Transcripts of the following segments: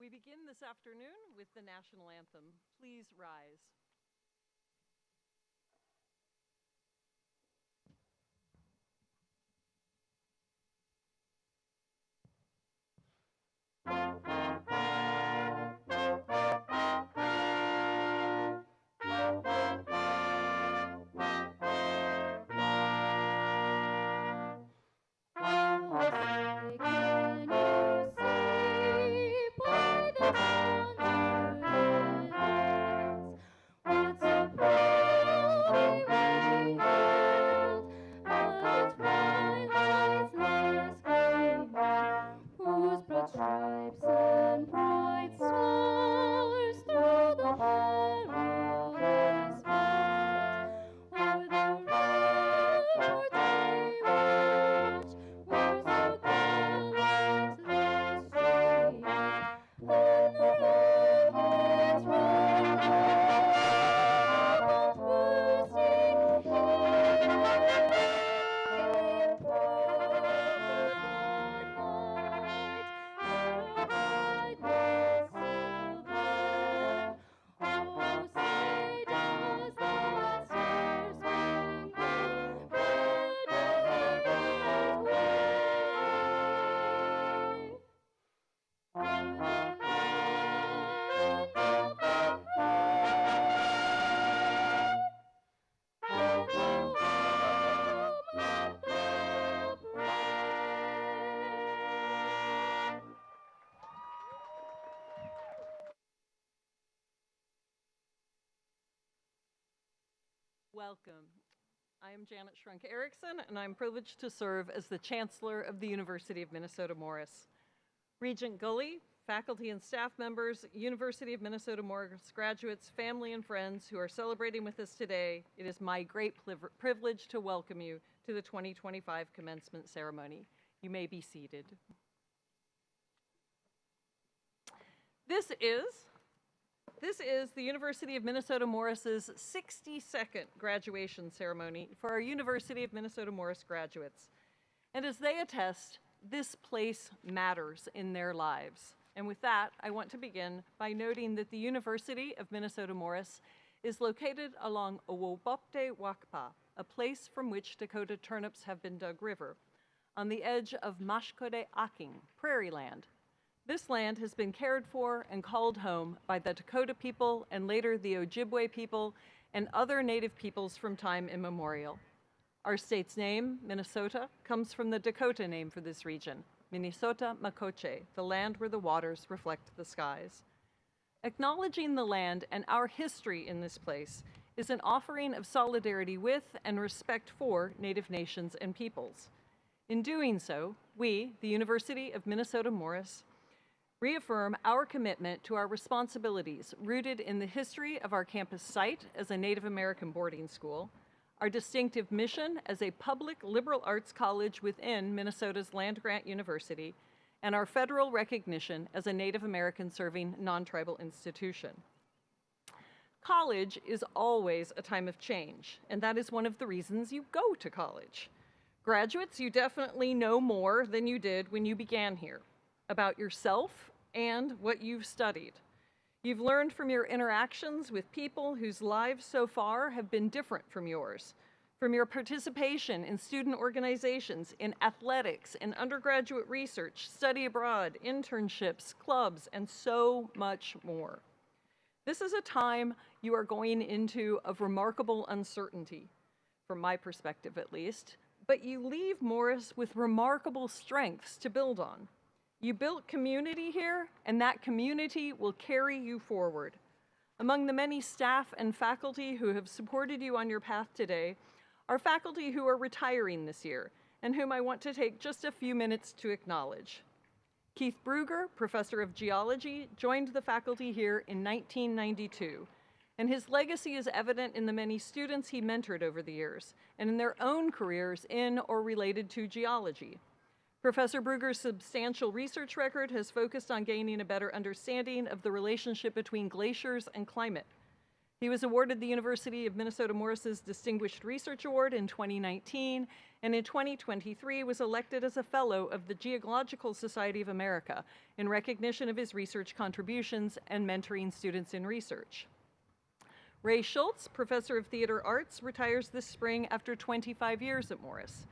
We begin this afternoon with the national anthem. Please rise. Welcome. I am Janet Schrunk-Erickson, and I'm privileged to serve as the Chancellor of the University of Minnesota-Morris. Regent Gully, faculty and staff members, University of Minnesota-Morris graduates, family and friends who are celebrating with us today, it is my great privilege to welcome you to the 2025 commencement ceremony. You may be seated. This is the University of Minnesota-Morris's 62nd graduation ceremony for our University of Minnesota-Morris graduates. And as they attest, this place matters in their lives. And with that, I want to begin by noting that the University of Minnesota-Morris is located along Owobopte Wakpa, a place from which Dakota turnips have been dug river, on the edge of Mashkode Aking, prairie land. This land has been cared for and called home by the Dakota people and later the Ojibwe people and other native peoples from time immemorial. Our state's name, Minnesota, comes from the Dakota name for this region, Minnesota Makoche, the land where the waters reflect the skies. Acknowledging the land and our history in this place is an offering of solidarity with and respect for Native nations and peoples. In doing so, we, the University of Minnesota-Morris, reaffirm our commitment to our responsibilities rooted in the history of our campus site as a Native American boarding school, our distinctive mission as a public liberal arts college within Minnesota's land-grant university, and our federal recognition as a Native American serving non-tribal institution. College is always a time of change, and that is one of the reasons you go to college. Graduates, you definitely know more than you did when you began here about yourself and what you've studied. You've learned from your interactions with people whose lives so far have been different from yours, from your participation in student organizations, in athletics, in undergraduate research, study abroad, internships, clubs, and so much more. This is a time you are going into of remarkable uncertainty, from my perspective at least, but you leave Morris with remarkable strengths to build on. You built community here, and that community will carry you forward. Among the many staff and faculty who have supported you on your path today are faculty who are retiring this year, and whom I want to take just a few minutes to acknowledge. Keith Bruger, professor of geology, joined the faculty here in 1992, and his legacy is evident in the many students he mentored over the years, and in their own careers in or related to geology. Professor Bruger's substantial research record has focused on gaining a better understanding of the relationship between glaciers and climate. He was awarded the University of Minnesota-Morris's Distinguished Research Award in 2019, and in 2023 was elected as a Fellow of the Geological Society of America in recognition of his research contributions and mentoring students in research. Ray Schultz, Professor of Theater Arts, retires this spring after 25 years at Morris.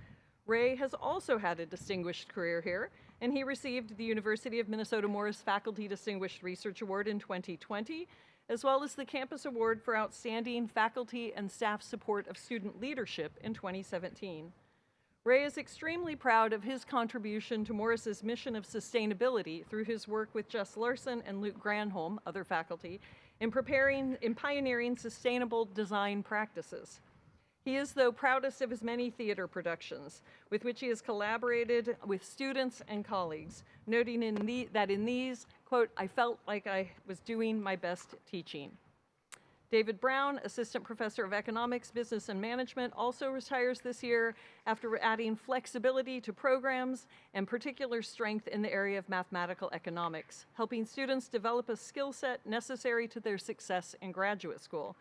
Ray has also had a distinguished career here, and he received the University of Minnesota-Morris Faculty Distinguished Research Award in 2020, as well as the Campus Award for Outstanding Faculty and Staff Support of Student Leadership in 2017. Ray is extremely proud of his contribution to Morris's mission of sustainability through his work with Jess Larson and Luke Granholm, other faculty, in pioneering sustainable design practices. He is, though, proudest of his many theater productions, with which he has collaborated with students and colleagues, noting that in these, quote, I felt like I was doing my best teaching. David Brown, Assistant Professor of Economics, Business, and Management, also retires this year after adding flexibility to programs and particular strength in the area of mathematical economics, helping students develop a skill set necessary to their success in graduate school.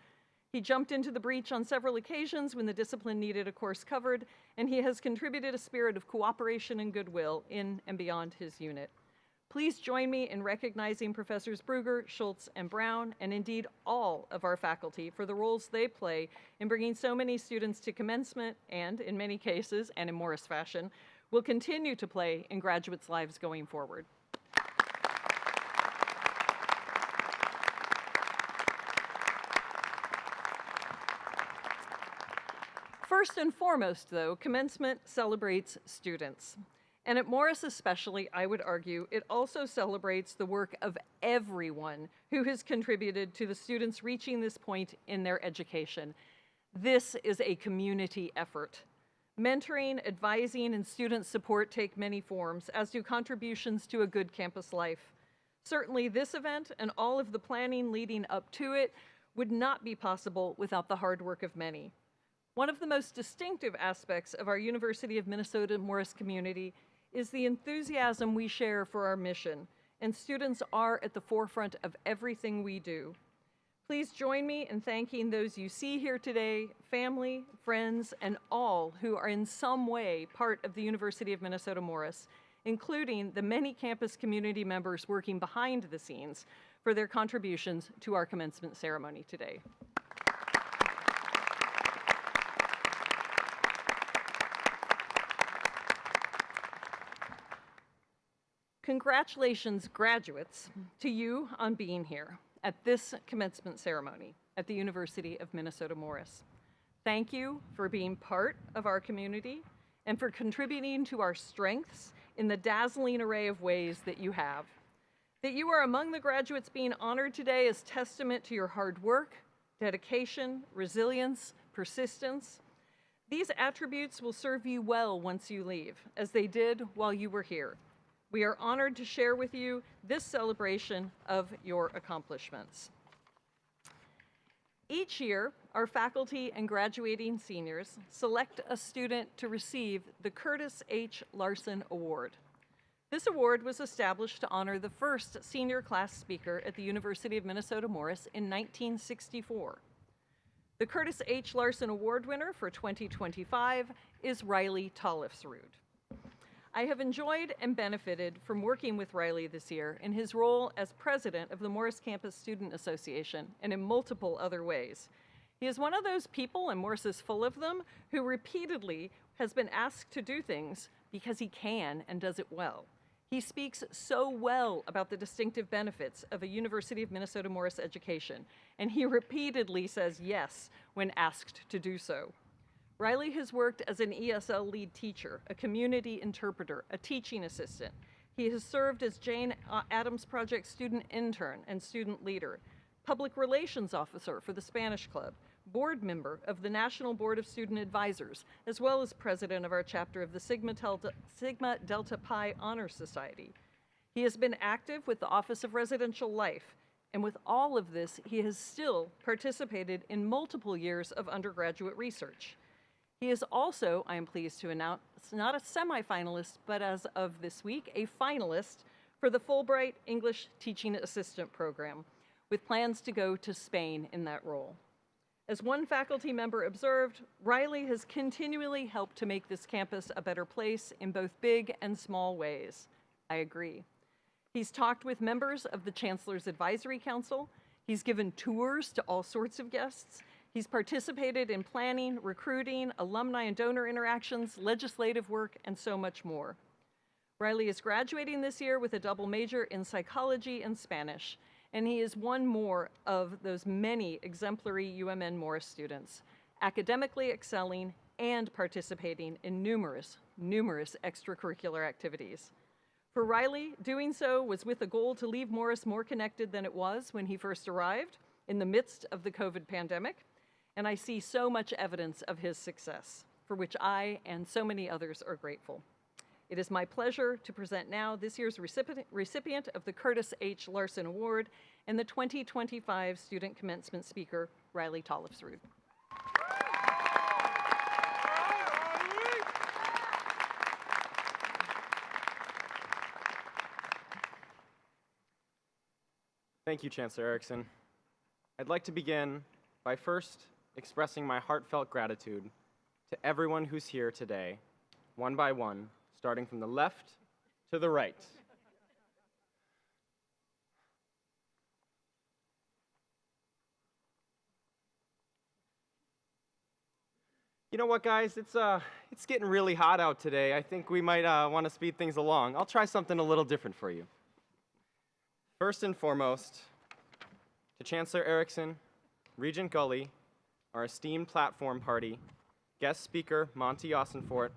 He jumped into the breach on several occasions when the discipline needed a course covered, and he has contributed a spirit of cooperation and goodwill in and beyond his unit. Please join me in recognizing Professors Bruger, Schultz, and Brown, and indeed all of our faculty for the roles they play in bringing so many students to commencement and, in many cases, and in Morris fashion, will continue to play in graduates' lives going forward. First and foremost, though, commencement celebrates students. And at Morris especially, I would argue, it also celebrates the work of everyone who has contributed to the students reaching this point in their education. This is a community effort. Mentoring, advising, and student support take many forms, as do contributions to a good campus life. Certainly, this event and all of the planning leading up to it would not be possible without the hard work of many. One of the most distinctive aspects of our University of Minnesota Morris community is the enthusiasm we share for our mission, and students are at the forefront of everything we do. Please join me in thanking those you see here today, family, friends, and all who are in some way part of the University of Minnesota Morris, including the many campus community members working behind the scenes for their contributions to our commencement ceremony today. Congratulations, graduates, to you on being here at this commencement ceremony at the University of Minnesota Morris. Thank you for being part of our community and for contributing to our strengths in the dazzling array of ways that you have. That you are among the graduates being honored today is testament to your hard work, dedication, resilience, persistence. These attributes will serve you well once you leave, as they did while you were here. We are honored to share with you this celebration of your accomplishments. Each year, our faculty and graduating seniors select a student to receive the Curtis H. Larson Award. This award was established to honor the first senior class speaker at the University of Minnesota Morris in 1964. The Curtis H. Larson Award winner for 2025 is Riley Tollefsrud. I have enjoyed and benefited from working with Riley this year in his role as president of the Morris Campus Student Association and in multiple other ways. He is one of those people, and Morris is full of them, who repeatedly has been asked to do things because he can and does it well. He speaks so well about the distinctive benefits of a University of Minnesota Morris education, and he repeatedly says yes when asked to do so. Riley has worked as an ESL lead teacher, a community interpreter, a teaching assistant. He has served as Jane Addams Project student intern and student leader, public relations officer for the Spanish Club, board member of the National Board of Student Advisors, as well as president of our chapter of the Sigma Delta Pi Honor Society. He has been active with the Office of Residential Life, and with all of this, he has still participated in multiple years of undergraduate research. He is also, I am pleased to announce, not a semifinalist, but as of this week, a finalist for the Fulbright English Teaching Assistant Program, with plans to go to Spain in that role. As one faculty member observed, Riley has continually helped to make this campus a better place in both big and small ways. I agree. He's talked with members of the Chancellor's Advisory Council. He's given tours to all sorts of guests. He's participated in planning, recruiting, alumni and donor interactions, legislative work, and so much more. Riley is graduating this year with a double major in psychology and Spanish, and he is one more of those many exemplary UMN Morris students, academically excelling and participating in numerous extracurricular activities. For Riley, doing so was with a goal to leave Morris more connected than it was when he first arrived in the midst of the COVID pandemic. And I see so much evidence of his success, for which I and so many others are grateful. It is my pleasure to present now this year's recipient of the Curtis H. Larson Award and the 2025 Student Commencement Speaker, Riley Tollefsrud. Thank you, Chancellor Erickson. I'd like to begin by first expressing my heartfelt gratitude to everyone who's here today, one by one, starting from the left to the right. You know what, guys? It's getting really hot out today. I think we might want to speed things along. I'll try something a little different for you. First and foremost, to Chancellor Erickson, Regent Gully, our esteemed platform party, guest speaker Monty Ossenfort,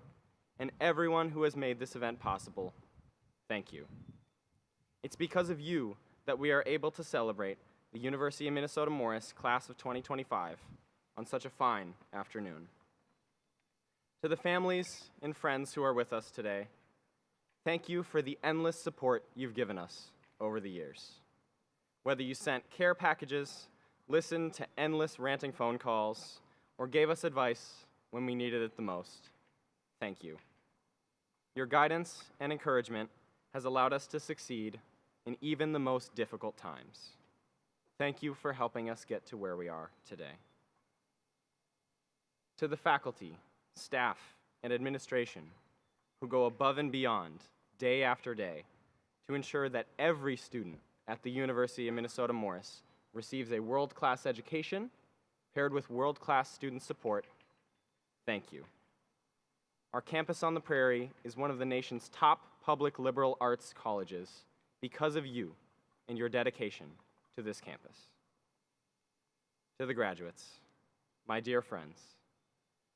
and everyone who has made this event possible, thank you. It's because of you that we are able to celebrate the University of Minnesota Morris Class of 2025 on such a fine afternoon. To the families and friends who are with us today, thank you for the endless support you've given us over the years. Whether you sent care packages, listened to endless ranting phone calls, or gave us advice when we needed it the most, thank you. Your guidance and encouragement has allowed us to succeed in even the most difficult times. Thank you for helping us get to where we are today. To the faculty, staff, and administration who go above and beyond day after day to ensure that every student at the University of Minnesota-Morris receives a world-class education paired with world-class student support, thank you. Our campus on the Prairie is one of the nation's top public liberal arts colleges because of you and your dedication to this campus. To the graduates, my dear friends,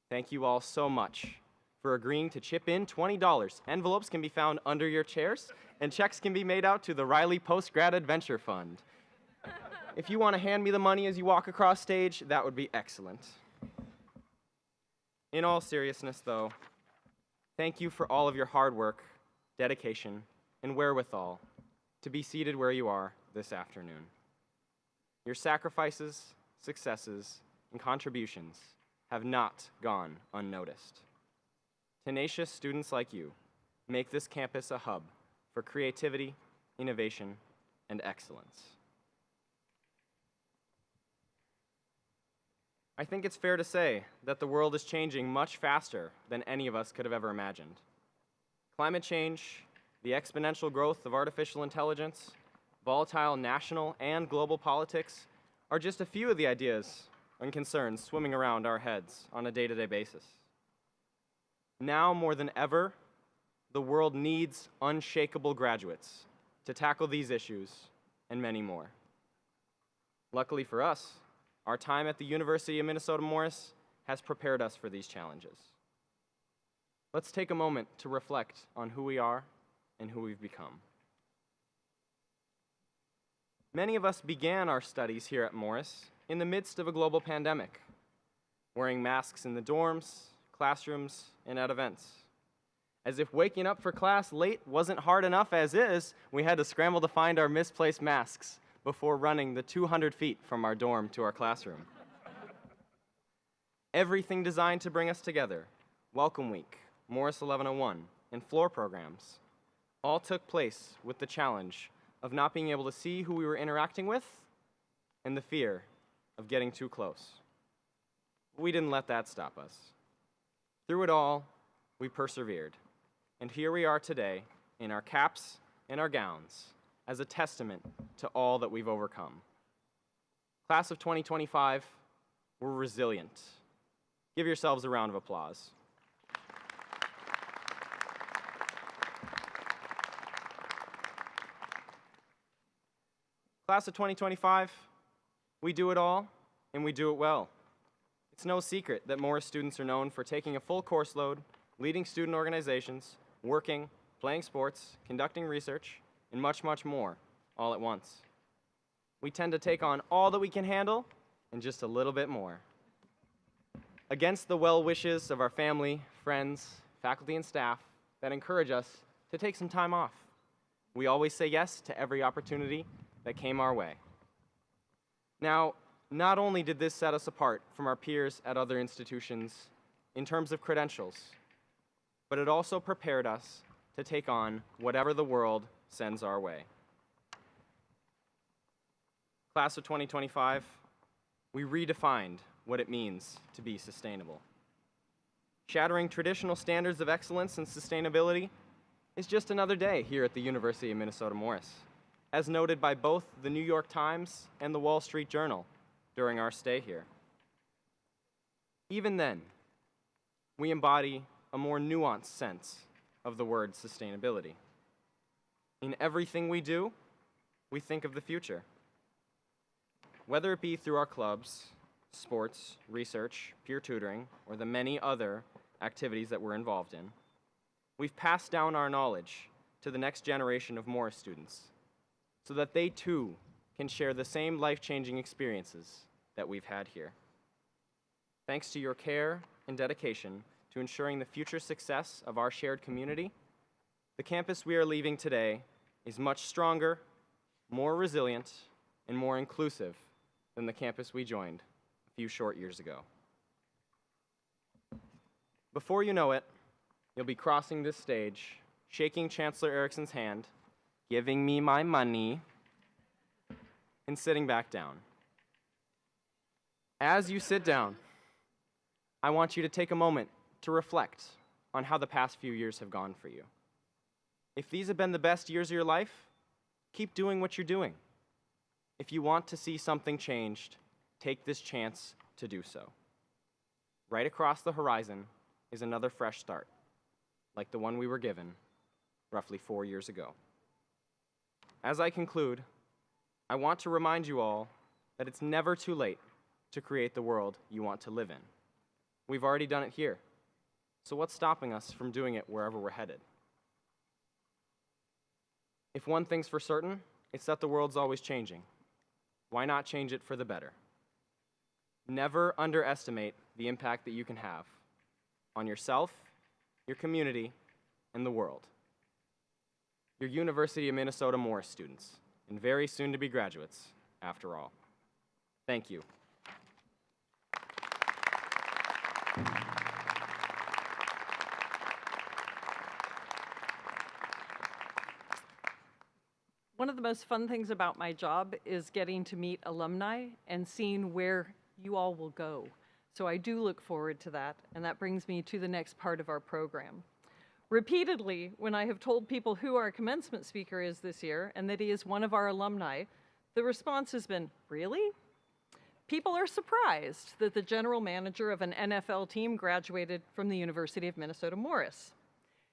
thank you all so much for agreeing to chip in $20. Envelopes can be found under your chairs, and checks can be made out to the Riley Post-Grad Adventure Fund. If you want to hand me the money as you walk across stage, that would be excellent. In all seriousness, though, thank you for all of your hard work, dedication, and wherewithal to be seated where you are this afternoon. Your sacrifices, successes, and contributions have not gone unnoticed. Tenacious students like you make this campus a hub for creativity, innovation, and excellence. I think it's fair to say that the world is changing much faster than any of us could have ever imagined. Climate change, the exponential growth of artificial intelligence, volatile national and global politics are just a few of the ideas and concerns swimming around our heads on a day-to-day basis. Now more than ever, the world needs unshakable graduates to tackle these issues and many more. Luckily for us, our time at the University of Minnesota-Morris has prepared us for these challenges. Let's take a moment to reflect on who we are and who we've become. Many of us began our studies here at Morris in the midst of a global pandemic, wearing masks in the dorms, classrooms, and at events. As if waking up for class late wasn't hard enough as is, we had to scramble to find our misplaced masks before running the 200 feet from our dorm to our classroom. Everything designed to bring us together, Welcome Week, Morris 1101, and floor programs, all took place with the challenge of not being able to see who we were interacting with and the fear of getting too close. We didn't let that stop us. Through it all, we persevered, and here we are today in our caps and our gowns as a testament to all that we've overcome. Class of 2025, we're resilient. Give yourselves a round of applause. Class of 2025, we do it all, and we do it well. It's no secret that Morris students are known for taking a full course load, leading student organizations, working, playing sports, conducting research, and much, much more, all at once. We tend to take on all that we can handle and just a little bit more. Against the well wishes of our family, friends, faculty, and staff that encourage us to take some time off, we always say yes to every opportunity that came our way. Now, not only did this set us apart from our peers at other institutions in terms of credentials, but it also prepared us to take on whatever the world sends our way. Class of 2025, we redefined what it means to be sustainable. Shattering traditional standards of excellence and sustainability is just another day here at the University of Minnesota-Morris, as noted by both the New York Times and the Wall Street Journal during our stay here. Even then, we embody a more nuanced sense of the word sustainability. In everything we do, we think of the future. Whether it be through our clubs, sports, research, peer tutoring, or the many other activities that we're involved in, we've passed down our knowledge to the next generation of Morris students so that they too can share the same life-changing experiences that we've had here. Thanks to your care and dedication to ensuring the future success of our shared community, the campus we are leaving today is much stronger, more resilient, and more inclusive than the campus we joined a few short years ago. Before you know it, you'll be crossing this stage, shaking Chancellor Erickson's hand, giving me my money, and sitting back down. As you sit down, I want you to take a moment to reflect on how the past few years have gone for you. If these have been the best years of your life, keep doing what you're doing. If you want to see something changed, take this chance to do so. Right across the horizon is another fresh start, like the one we were given roughly 4 years ago. As I conclude, I want to remind you all that it's never too late to create the world you want to live in. We've already done it here, so what's stopping us from doing it wherever we're headed? If one thing's for certain, it's that the world's always changing. Why not change it for the better? Never underestimate the impact that you can have on yourself, your community, and the world. Your University of Minnesota Morris students, and very soon to be graduates, after all. Thank you. One of the most fun things about my job is getting to meet alumni and seeing where you all will go. So I do look forward to that, and that brings me to the next part of our program. Repeatedly, when I have told people who our commencement speaker is this year and that he is one of our alumni, the response has been, "Really?" People are surprised that the general manager of an NFL team graduated from the University of Minnesota Morris.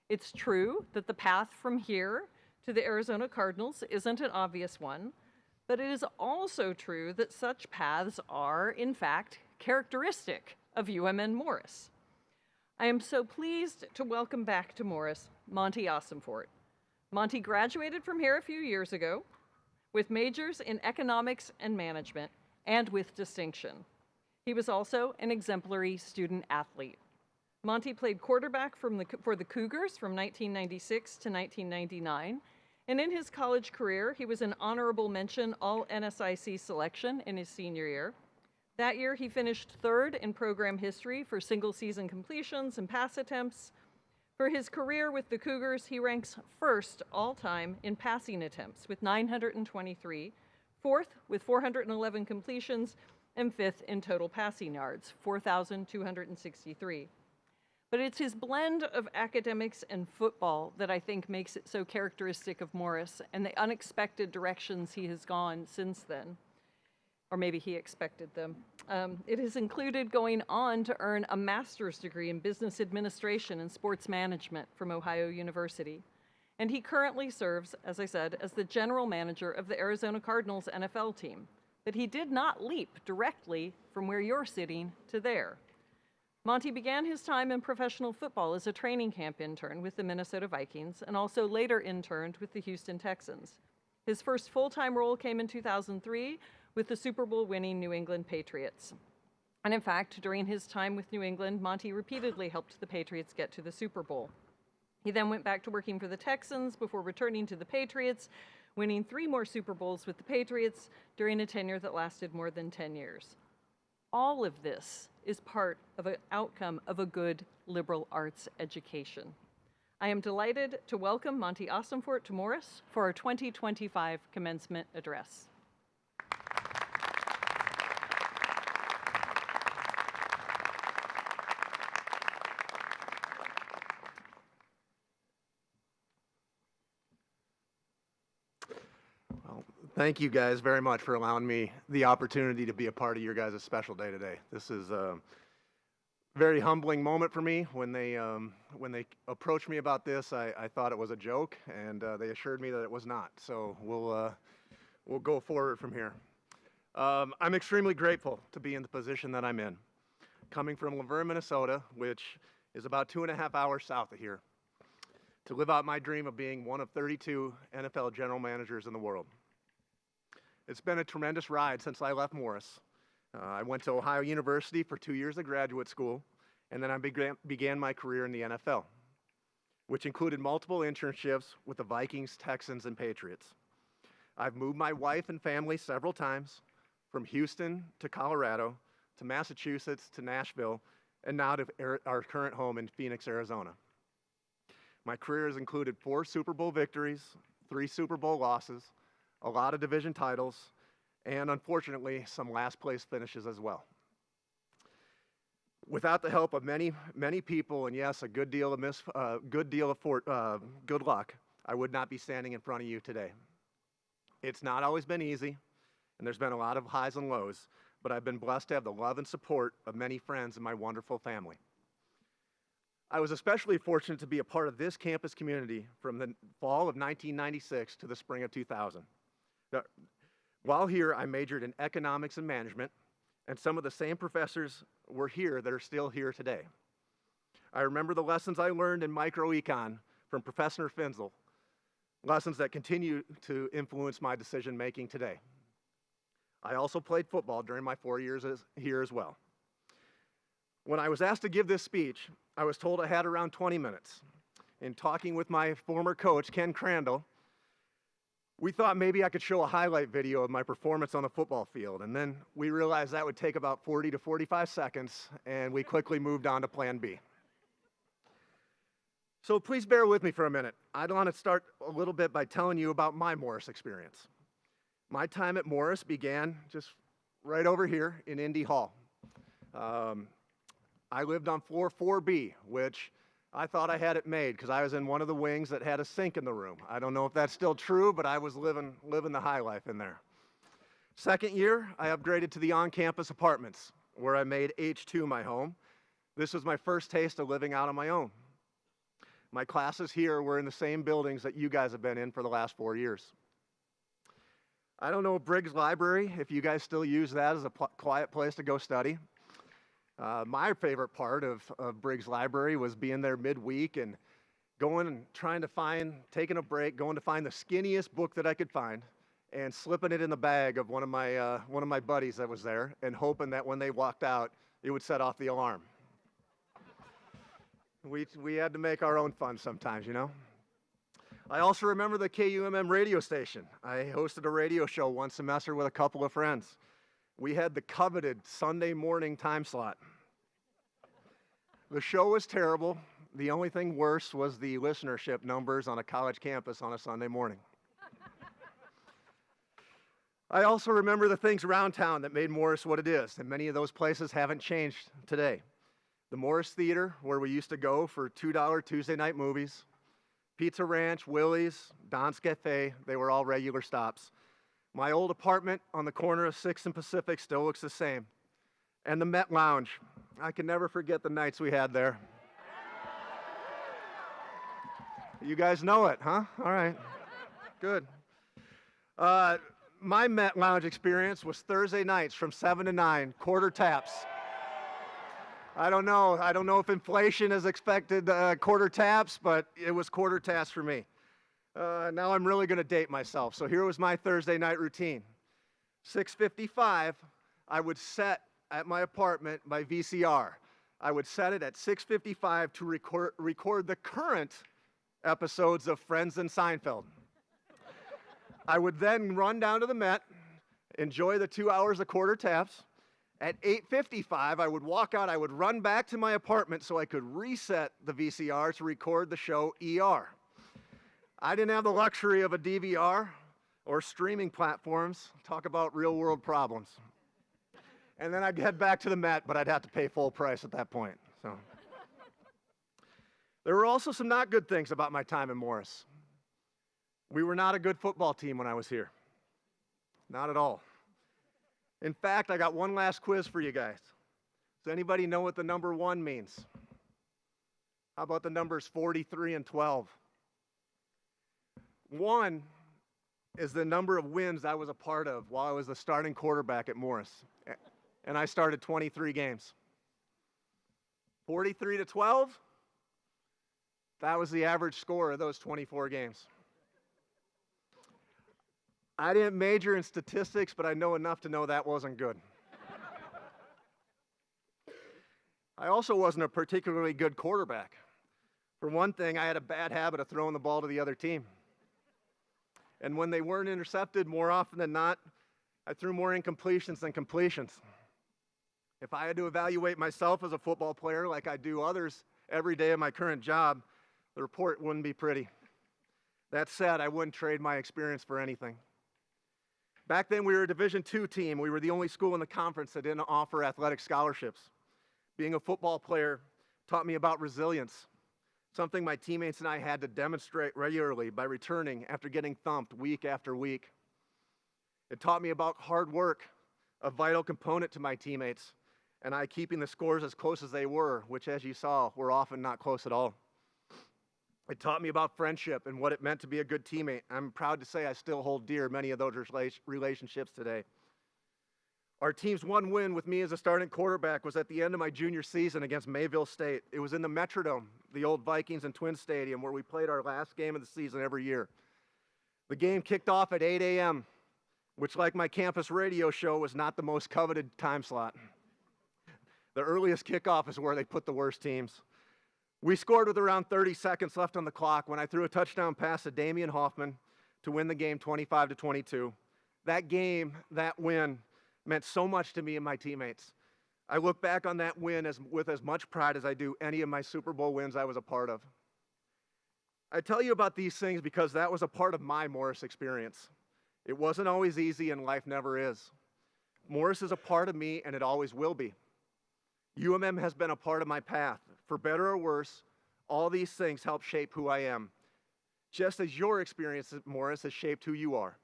It's true that the path from here to the Arizona Cardinals isn't an obvious one, but it is also true that such paths are, in fact, characteristic of UMN Morris. I am so pleased to welcome back to Morris Monty Ossenfort. Monty graduated from here a few years ago with majors in economics and management and with distinction. He was also an exemplary student athlete. Monty played quarterback for the Cougars from 1996 to 1999, and in his college career, he was an honorable mention All-NSIC selection in his senior year. That year, he finished third in program history for single-season completions and pass attempts. For his career with the Cougars, he ranks first all-time in passing attempts with 923, fourth with 411 completions, and fifth in total passing yards, 4,263. But it's his blend of academics and football that I think makes it so characteristic of Morris and the unexpected directions he has gone since then. Or maybe he expected them. It has included going on to earn a master's degree in business administration and sports management from Ohio University. And he currently serves, as I said, as the general manager of the Arizona Cardinals NFL team. But he did not leap directly from where you're sitting to there. Monty began his time in professional football as a training camp intern with the Minnesota Vikings and also later interned with the Houston Texans. His first full-time role came in 2003 with the Super Bowl winning New England Patriots. And in fact, during his time with New England, Monty repeatedly helped the Patriots get to the Super Bowl. He then went back to working for the Texans before returning to the Patriots, winning 3 more Super Bowls with the Patriots during a tenure that lasted more than 10 years. All of this is part of an outcome of a good liberal arts education. I am delighted to welcome Monty Ossenfort to Morris for our 2025 commencement address. Thank you guys very much for allowing me the opportunity to be a part of your guys' special day today. This is a very humbling moment for me. When they approached me about this, I thought it was a joke, and they assured me that it was not. So we'll go forward from here. I'm extremely grateful to be in the position that I'm in, coming from Laverne, Minnesota, which is about 2.5 hours south of here, to live out my dream of being one of 32 NFL general managers in the world. It's been a tremendous ride since I left Morris, I went to Ohio University for 2 years of graduate school, and then I began my career in the NFL, which included multiple internships with the Vikings, Texans, and Patriots. I've moved my wife and family several times, from Houston to Colorado, to Massachusetts, to Nashville, and now to our current home in Phoenix, Arizona. My career has included 4 Super Bowl victories, 3 Super Bowl losses, a lot of division titles, and unfortunately, some last place finishes as well. Without the help of many, many people, and yes, a good deal of good luck, I would not be standing in front of you today. It's not always been easy, and there's been a lot of highs and lows, but I've been blessed to have the love and support of many friends and my wonderful family. I was especially fortunate to be a part of this campus community from the fall of 1996 to the spring of 2000. Now, while here, I majored in economics and management, and some of the same professors were here that are still here today. I remember the lessons I learned in microecon from Professor Finzel, lessons that continue to influence my decision making today. I also played football during my 4 years here as well. When I was asked to give this speech, I was told I had around 20 minutes. In talking with my former coach, Ken Crandall, we thought maybe I could show a highlight video of my performance on the football field, and then we realized that would take about 40 to 45 seconds, and we quickly moved on to Plan B. So please bear with me for a minute. I'd want to start a little bit by telling you about my Morris experience. My time at Morris began just right over here in Indy Hall. I lived on floor 4B, which I thought I had it made because I was in one of the wings that had a sink in the room. I don't know if that's still true, but I was living the high life in there. Second year, I upgraded to the on-campus apartments, where I made H2 my home. This was my first taste of living out on my own. My classes here were in the same buildings that you guys have been in for the last 4 years. I don't know Briggs Library, if you guys still use that as a quiet place to go study. My favorite part of Briggs Library was being there midweek and going and taking a break, going to find the skinniest book that I could find and slipping it in the bag of one of my buddies that was there and hoping that when they walked out, it would set off the alarm. We had to make our own fun sometimes, you know. I also remember the KUMM radio station. I hosted a radio show one semester with a couple of friends. We had the coveted Sunday morning time slot. The show was terrible. The only thing worse was the listenership numbers on a college campus on a Sunday morning. I also remember the things around town that made Morris what it is, and many of those places haven't changed today. The Morris Theater, where we used to go for $2 Tuesday night movies, Pizza Ranch, Willie's, Don's Cafe, they were all regular stops. My old apartment on the corner of 6th and Pacific still looks the same. And the Met Lounge. I can never forget the nights we had there. You guys know it, huh? All right, good. My Met Lounge experience was Thursday nights from 7 to 9, quarter taps. I don't know if inflation has expected quarter taps, but it was quarter taps for me. Now I'm really going to date myself. So here was my Thursday night routine. 6:55, I would set at my apartment my VCR. I would set it at 6:55 to record the current episodes of Friends and Seinfeld. I would then run down to the Met, enjoy the 2 hours of quarter taps. At 8:55, I would walk out, I would run back to my apartment so I could reset the VCR to record the show ER. I didn't have the luxury of a DVR or streaming platforms. Talk about real world problems. And then I'd head back to the Met, but I'd have to pay full price at that point. So there were also some not good things about my time in Morris. We were not a good football team when I was here. Not at all. In fact, I got one last quiz for you guys. Does anybody know what the number 1 means? How about the numbers 43 and 12? 1 is the number of wins I was a part of while I was the starting quarterback at Morris. And I started 23 games. 43 to 12, that was the average score of those 24 games. I didn't major in statistics, but I know enough to know that wasn't good. I also wasn't a particularly good quarterback. For one thing, I had a bad habit of throwing the ball to the other team. And when they weren't intercepted, more often than not, I threw more incompletions than completions. If I had to evaluate myself as a football player like I do others every day of my current job, the report wouldn't be pretty. That said, I wouldn't trade my experience for anything. Back then, we were a Division II team. We were the only school in the conference that didn't offer athletic scholarships. Being a football player taught me about resilience, something my teammates and I had to demonstrate regularly by returning after getting thumped week after week. It taught me about hard work, a vital component to my teammates, and I keeping the scores as close as they were, which, as you saw, were often not close at all. It taught me about friendship and what it meant to be a good teammate. I'm proud to say I still hold dear many of those relationships today. Our team's one win with me as a starting quarterback was at the end of my junior season against Mayville State. It was in the Metrodome, the old Vikings and Twins Stadium, where we played our last game of the season every year. The game kicked off at 8 a.m., which, like my campus radio show, was not the most coveted time slot. The earliest kickoff is where they put the worst teams. We scored with around 30 seconds left on the clock when I threw a touchdown pass to Damian Hoffman to win the game 25-22. That game, that win, meant so much to me and my teammates. I look back on that win with as much pride as I do any of my Super Bowl wins I was a part of. I tell you about these things because that was a part of my Morris experience. It wasn't always easy, and life never is. Morris is a part of me, and it always will be. UMM has been a part of my path. For better or worse, all these things help shape who I am, just as your experience at Morris has shaped who you are.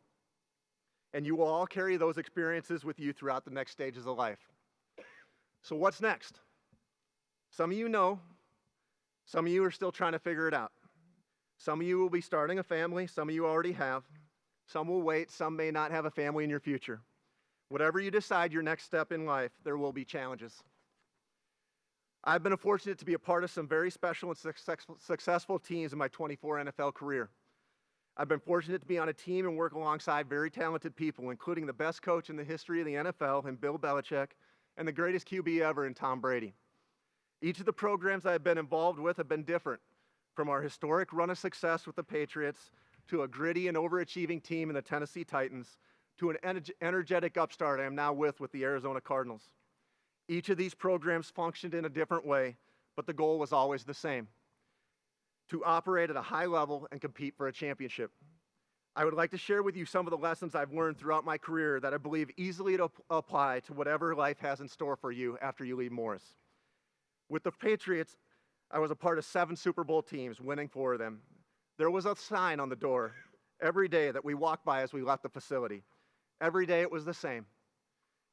And you will all carry those experiences with you throughout the next stages of life. So what's next? Some of you know. Some of you are still trying to figure it out. Some of you will be starting a family. Some of you already have. Some will wait. Some may not have a family in your future. Whatever you decide your next step in life, there will be challenges. I've been fortunate to be a part of some very special and successful teams in my 24 NFL career. I've been fortunate to be on a team and work alongside very talented people, including the best coach in the history of the NFL in Bill Belichick and the greatest QB ever in Tom Brady. Each of the programs I've been involved with have been different, from our historic run of success with the Patriots to a gritty and overachieving team in the Tennessee Titans to an energetic upstart I am now with the Arizona Cardinals. Each of these programs functioned in a different way, but the goal was always the same: to operate at a high level and compete for a championship. I would like to share with you some of the lessons I've learned throughout my career that I believe easily to apply to whatever life has in store for you after you leave Morris. With the Patriots, I was a part of 7 Super Bowl teams, winning 4 of them. There was a sign on the door every day that we walked by as we left the facility. Every day it was the same.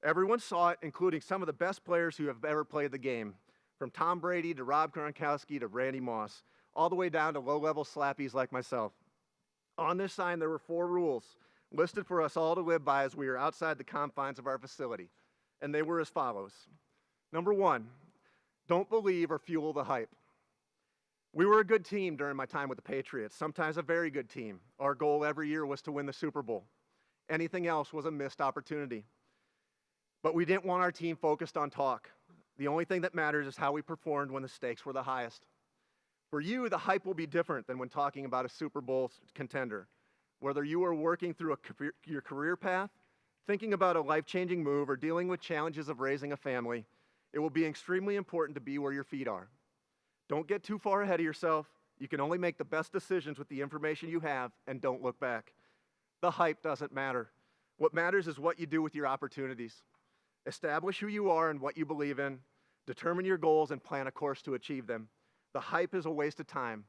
Everyone saw it, including some of the best players who have ever played the game, from Tom Brady to Rob Gronkowski to Randy Moss, all the way down to low-level slappies like myself. On this sign, there were 4 rules listed for us all to live by as we were outside the confines of our facility, and they were as follows. Number 1, don't believe or fuel the hype. We were a good team during my time with the Patriots, sometimes a very good team. Our goal every year was to win the Super Bowl. Anything else was a missed opportunity. But we didn't want our team focused on talk. The only thing that matters is how we performed when the stakes were the highest. For you, the hype will be different than when talking about a Super Bowl contender. Whether you are working through your career path, thinking about a life-changing move, or dealing with challenges of raising a family, it will be extremely important to be where your feet are. Don't get too far ahead of yourself. You can only make the best decisions with the information you have, and don't look back. The hype doesn't matter. What matters is what you do with your opportunities. Establish who you are and what you believe in. Determine your goals and plan a course to achieve them. The hype is a waste of time.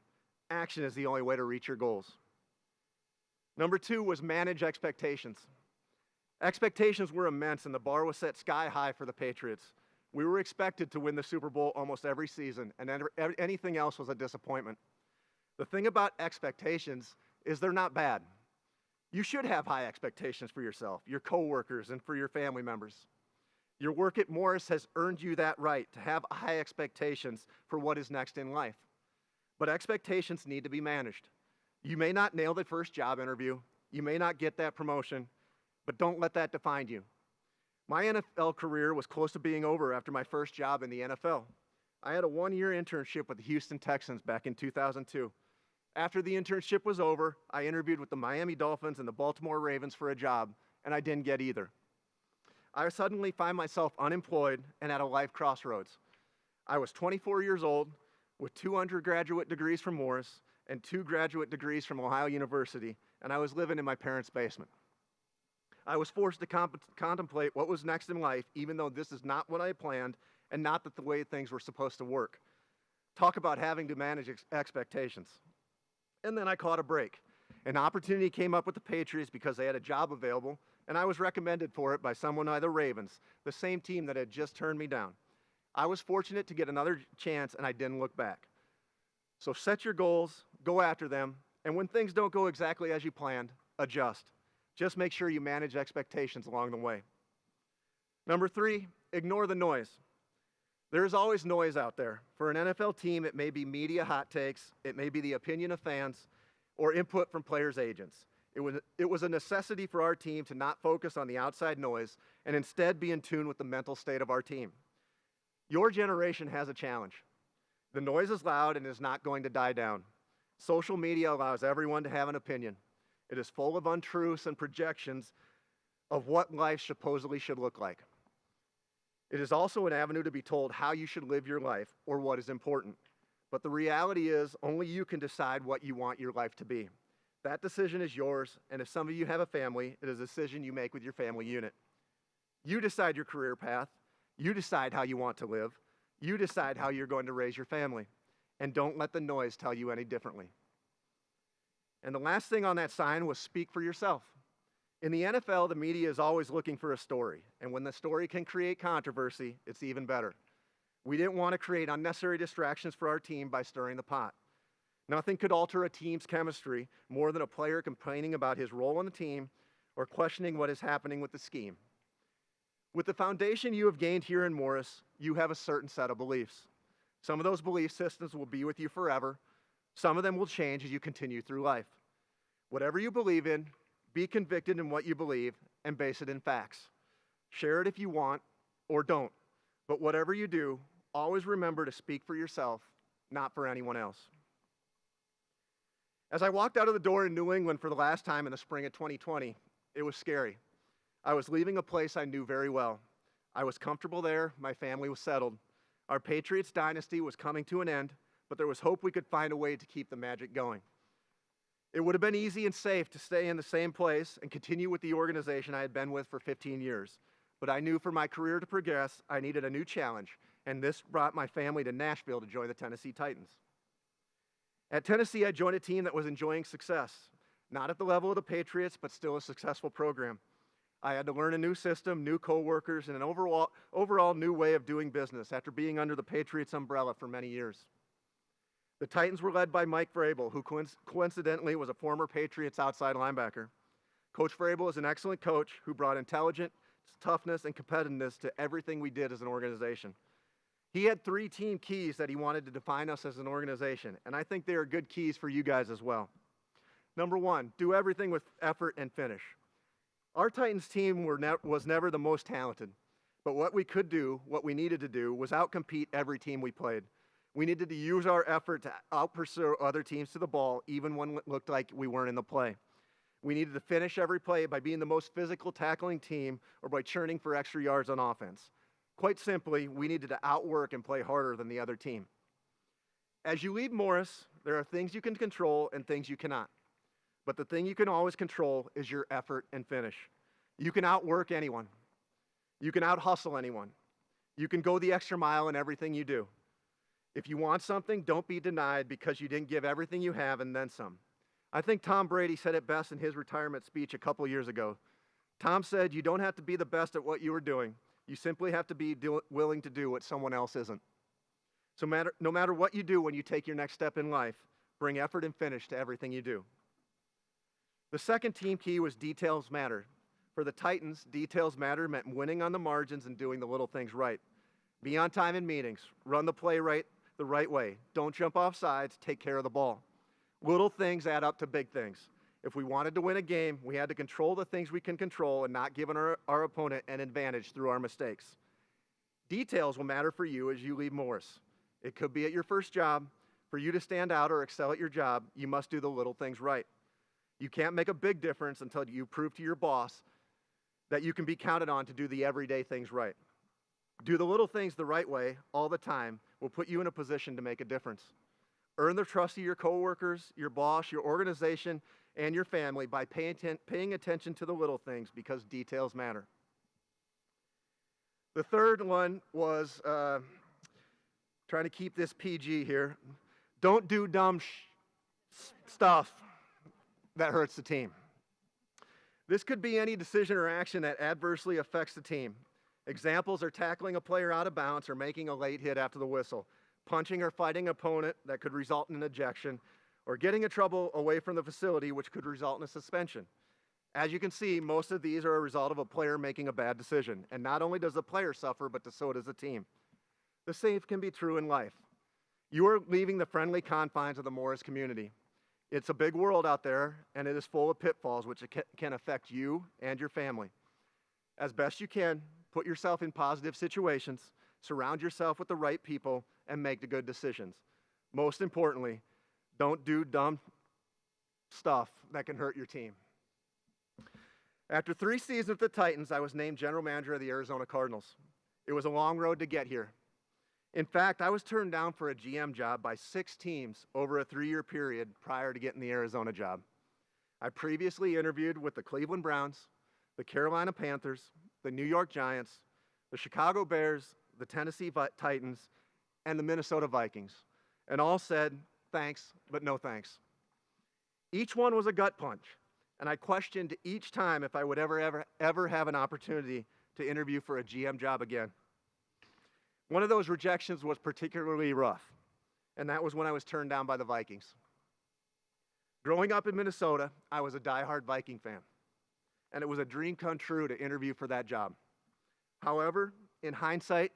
Action is the only way to reach your goals. Number 2 was manage expectations. Expectations were immense, and the bar was set sky high for the Patriots. We were expected to win the Super Bowl almost every season, and anything else was a disappointment. The thing about expectations is they're not bad. You should have high expectations for yourself, your coworkers, and for your family members. Your work at Morris has earned you that right to have high expectations for what is next in life. But expectations need to be managed. You may not nail the first job interview. You may not get that promotion, but don't let that define you. My NFL career was close to being over after my first job in the NFL. I had a one-year internship with the Houston Texans back in 2002. After the internship was over, I interviewed with the Miami Dolphins and the Baltimore Ravens for a job, and I didn't get either. I suddenly find myself unemployed and at a life crossroads. I was 24 years old with 2 undergraduate degrees from Morris and 2 graduate degrees from Ohio University, and I was living in my parents' basement. I was forced to contemplate what was next in life, even though this is not what I planned and not the way things were supposed to work. Talk about having to manage expectations. And then I caught a break. An opportunity came up with the Patriots because they had a job available, and I was recommended for it by someone by the Ravens, the same team that had just turned me down. I was fortunate to get another chance, and I didn't look back. So set your goals, go after them, and when things don't go exactly as you planned, adjust. Just make sure you manage expectations along the way. Number 3, ignore the noise. There's always noise out there. For an NFL team, it may be media hot takes, it may be the opinion of fans, or input from players' agents. It was a necessity for our team to not focus on the outside noise and instead be in tune with the mental state of our team. Your generation has a challenge. The noise is loud and is not going to die down. Social media allows everyone to have an opinion. It is full of untruths and projections of what life supposedly should look like. It is also an avenue to be told how you should live your life or what is important. But the reality is only you can decide what you want your life to be. That decision is yours, and if some of you have a family, it is a decision you make with your family unit. You decide your career path. You decide how you want to live. You decide how you're going to raise your family. And don't let the noise tell you any differently. And the last thing on that sign was speak for yourself. In the NFL, the media is always looking for a story, and when the story can create controversy, it's even better. We didn't want to create unnecessary distractions for our team by stirring the pot. Nothing could alter a team's chemistry more than a player complaining about his role on the team or questioning what is happening with the scheme. With the foundation you have gained here in Morris, you have a certain set of beliefs. Some of those belief systems will be with you forever. Some of them will change as you continue through life. Whatever you believe in, be convicted in what you believe and base it in facts. Share it if you want or don't. But whatever you do, always remember to speak for yourself, not for anyone else. As I walked out of the door in New England for the last time in the spring of 2020, it was scary. I was leaving a place I knew very well. I was comfortable there, my family was settled. Our Patriots dynasty was coming to an end, but there was hope we could find a way to keep the magic going. It would have been easy and safe to stay in the same place and continue with the organization I had been with for 15 years. But I knew for my career to progress, I needed a new challenge, and this brought my family to Nashville to join the Tennessee Titans. At Tennessee, I joined a team that was enjoying success, not at the level of the Patriots, but still a successful program. I had to learn a new system, new coworkers, and an overall new way of doing business after being under the Patriots umbrella for many years. The Titans were led by Mike Vrabel, who coincidentally was a former Patriots outside linebacker. Coach Vrabel is an excellent coach who brought intelligence, toughness, and competitiveness to everything we did as an organization. He had 3 team keys that he wanted to define us as an organization, and I think they are good keys for you guys as well. Number 1, do everything with effort and finish. Our Titans team was never the most talented, but what we could do, what we needed to do, was outcompete every team we played. We needed to use our effort to outpursue other teams to the ball, even when it looked like we weren't in the play. We needed to finish every play by being the most physical tackling team or by churning for extra yards on offense. Quite simply, we needed to outwork and play harder than the other team. As you leave Morris, there are things you can control and things you cannot. But the thing you can always control is your effort and finish. You can outwork anyone. You can out-hustle anyone. You can go the extra mile in everything you do. If you want something, don't be denied because you didn't give everything you have and then some. I think Tom Brady said it best in his retirement speech a couple years ago. Tom said, "You don't have to be the best at what you are doing. You simply have to be willing to do what someone else isn't." So no matter what you do when you take your next step in life, bring effort and finish to everything you do. The second team key was details matter. For the Titans, details matter meant winning on the margins and doing the little things right. Be on time in meetings. Run the play the right way. Don't jump off sides. Take care of the ball. Little things add up to big things. If we wanted to win a game, we had to control the things we can control and not give our opponent an advantage through our mistakes. Details will matter for you as you leave Morris. It could be at your first job. For you to stand out or excel at your job, you must do the little things right. You can't make a big difference until you prove to your boss that you can be counted on to do the everyday things right. Do the little things the right way all the time will put you in a position to make a difference. Earn the trust of your coworkers, your boss, your organization, and your family by paying attention to the little things, because details matter. The third one was, trying to keep this PG here, don't do dumb stuff that hurts the team. This could be any decision or action that adversely affects the team. Examples are tackling a player out of bounds or making a late hit after the whistle, punching or fighting an opponent that could result in an ejection, or getting in trouble away from the facility, which could result in a suspension. As you can see, most of these are a result of a player making a bad decision, and not only does the player suffer, but so does the team. The same can be true in life. You are leaving the friendly confines of the Morris community. It's a big world out there, and it is full of pitfalls which can affect you and your family. As best you can, put yourself in positive situations, surround yourself with the right people, and make the good decisions. Most importantly, don't do dumb stuff that can hurt your team. After 3 seasons with the Titans, I was named general manager of the Arizona Cardinals. It was a long road to get here. In fact, I was turned down for a GM job by 6 teams over a 3-year period prior to getting the Arizona job. I previously interviewed with the Cleveland Browns, the Carolina Panthers, the New York Giants, the Chicago Bears, the Tennessee Titans, and the Minnesota Vikings, and all said, thanks, but no thanks. Each one was a gut punch, and I questioned each time if I would ever have an opportunity to interview for a GM job again. One of those rejections was particularly rough, and that was when I was turned down by the Vikings. Growing up in Minnesota, I was a diehard Viking fan, and it was a dream come true to interview for that job. However, in hindsight,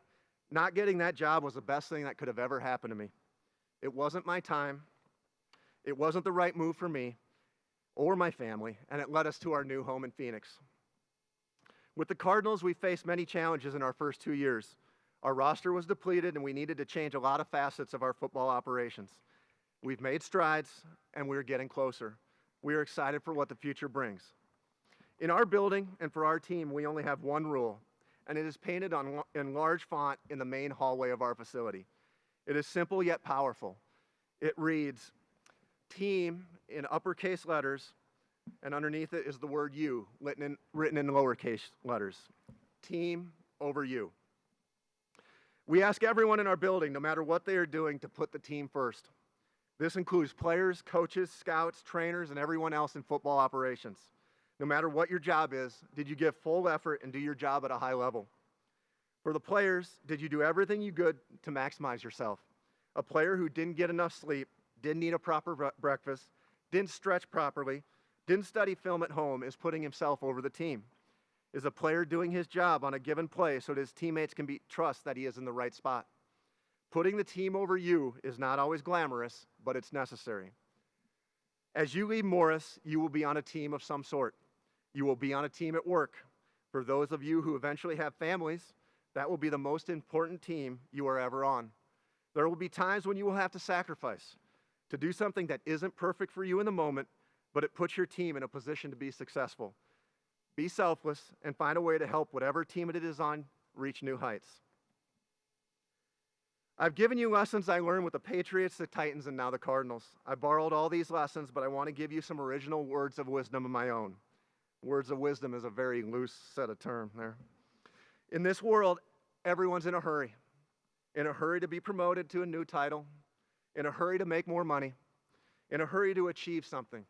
not getting that job was the best thing that could have ever happened to me. It wasn't my time, it wasn't the right move for me or my family, and it led us to our new home in Phoenix. With the Cardinals, we faced many challenges in our first 2 years. Our roster was depleted, and we needed to change a lot of facets of our football operations. We've made strides, and we're getting closer. We are excited for what the future brings. In our building and for our team, we only have one rule, and it is painted in large font in the main hallway of our facility. It is simple yet powerful. It reads, team in uppercase letters, and underneath it is the word you, written in lowercase letters. Team over you. We ask everyone in our building, no matter what they are doing, to put the team first. This includes players, coaches, scouts, trainers, and everyone else in football operations. No matter what your job is, did you give full effort and do your job at a high level? For the players, did you do everything you could to maximize yourself? A player who didn't get enough sleep, didn't eat a proper breakfast, didn't stretch properly, didn't study film at home is putting himself over the team. Is a player doing his job on a given play so that his teammates can trust that he is in the right spot? Putting the team over you is not always glamorous, but it's necessary. As you leave Morris, you will be on a team of some sort. You will be on a team at work. For those of you who eventually have families, that will be the most important team you are ever on. There will be times when you will have to sacrifice to do something that isn't perfect for you in the moment, but it puts your team in a position to be successful. Be selfless and find a way to help whatever team it is on reach new heights. I've given you lessons I learned with the Patriots, the Titans, and now the Cardinals. I borrowed all these lessons, but I want to give you some original words of wisdom of my own. Words of wisdom is a very loose set of terms there. In this world, everyone's in a hurry to be promoted to a new title, in a hurry to make more money, in a hurry to achieve something.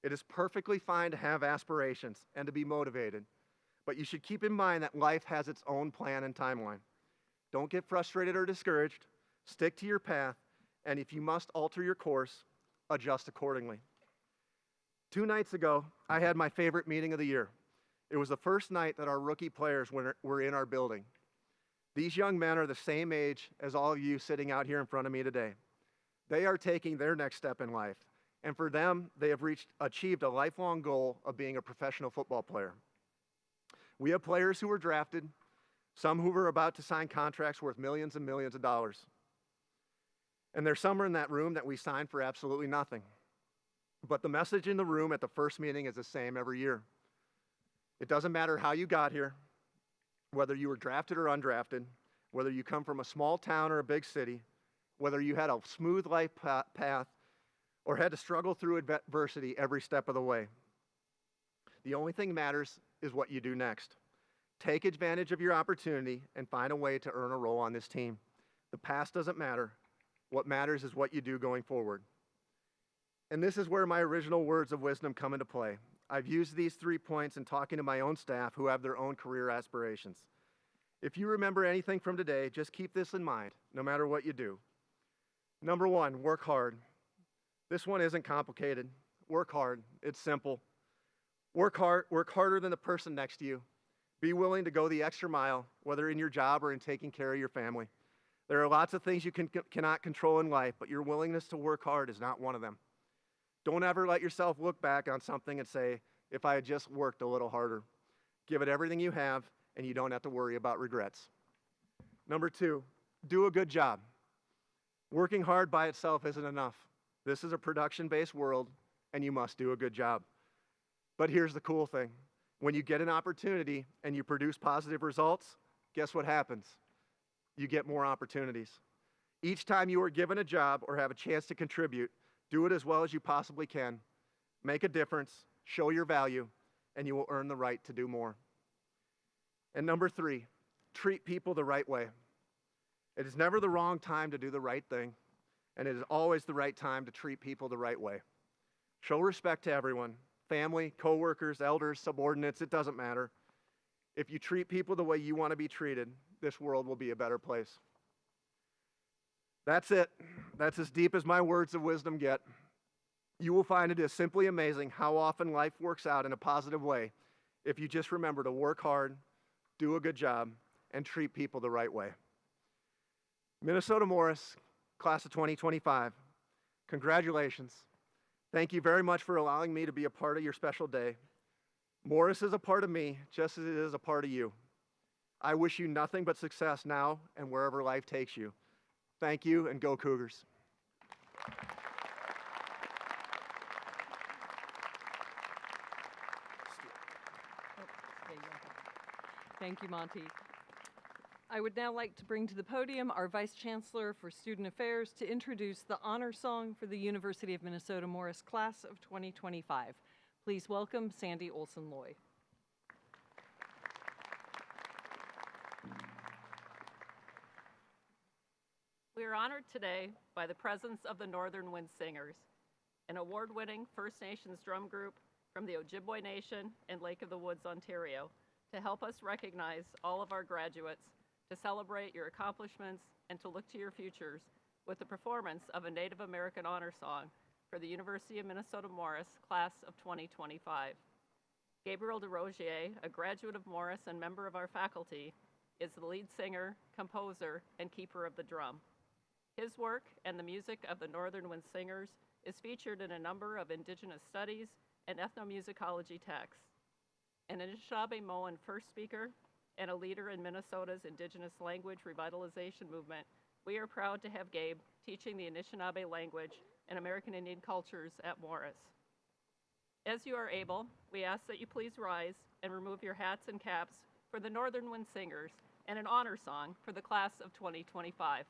It is perfectly fine to have aspirations and to be motivated, but you should keep in mind that life has its own plan and timeline. Don't get frustrated or discouraged. Stick to your path, and if you must alter your course, adjust accordingly. 2 nights ago, I had my favorite meeting of the year. It was the first night that our rookie players were in our building. These young men are the same age as all of you sitting out here in front of me today. They are taking their next step in life. And for them, they have achieved a lifelong goal of being a professional football player. We have players who were drafted, some who were about to sign contracts worth millions and millions of dollars. And there's some in that room that we signed for absolutely nothing. But the message in the room at the first meeting is the same every year. It doesn't matter how you got here, whether you were drafted or undrafted, whether you come from a small town or a big city, whether you had a smooth life path or had to struggle through adversity every step of the way. The only thing that matters is what you do next. Take advantage of your opportunity and find a way to earn a role on this team. The past doesn't matter. What matters is what you do going forward. And this is where my original words of wisdom come into play. I've used these 3 points in talking to my own staff who have their own career aspirations. If you remember anything from today, just keep this in mind, no matter what you do. Number 1, work hard. This one isn't complicated. Work hard. It's simple. Work harder than the person next to you. Be willing to go the extra mile, whether in your job or in taking care of your family. There are lots of things you cannot control in life, but your willingness to work hard is not one of them. Don't ever let yourself look back on something and say, if I had just worked a little harder. Give it everything you have, and you don't have to worry about regrets. Number 2, do a good job. Working hard by itself isn't enough. This is a production-based world, and you must do a good job. But here's the cool thing. When you get an opportunity and you produce positive results, guess what happens? You get more opportunities. Each time you are given a job or have a chance to contribute, do it as well as you possibly can. Make a difference, show your value, and you will earn the right to do more. And number 3, treat people the right way. It is never the wrong time to do the right thing, and it is always the right time to treat people the right way. Show respect to everyone, family, coworkers, elders, subordinates, it doesn't matter. If you treat people the way you want to be treated, this world will be a better place. That's it. That's as deep as my words of wisdom get. You will find it is simply amazing how often life works out in a positive way if you just remember to work hard, do a good job, and treat people the right way. Minnesota Morris, class of 2025, congratulations. Thank you very much for allowing me to be a part of your special day. Morris is a part of me, just as it is a part of you. I wish you nothing but success now and wherever life takes you. Thank you, and go Cougars. Thank you, Monty. I would now like to bring to the podium our Vice Chancellor for Student Affairs to introduce the honor song for the University of Minnesota Morris class of 2025. Please welcome Sandy Olson-Loy. We are honored today by the presence of the Northern Wind Singers, an award-winning First Nations drum group from the Ojibwe Nation and Lake of the Woods, Ontario, to help us recognize all of our graduates, to celebrate your accomplishments, and to look to your futures with the performance of a Native American honor song for the University of Minnesota Morris class of 2025. Gabriel DeRogier, a graduate of Morris and member of our faculty, is the lead singer, composer, and keeper of the drum. His work and the music of the Northern Wind Singers is featured in a number of Indigenous studies and ethnomusicology texts. An Anishinaabe-Moan first speaker and a leader in Minnesota's Indigenous language revitalization movement, we are proud to have Gabe teaching the Anishinaabe language and American Indian cultures at Morris. As you are able, we ask that you please rise and remove your hats and caps for the Northern Wind Singers and an honor song for the class of 2025.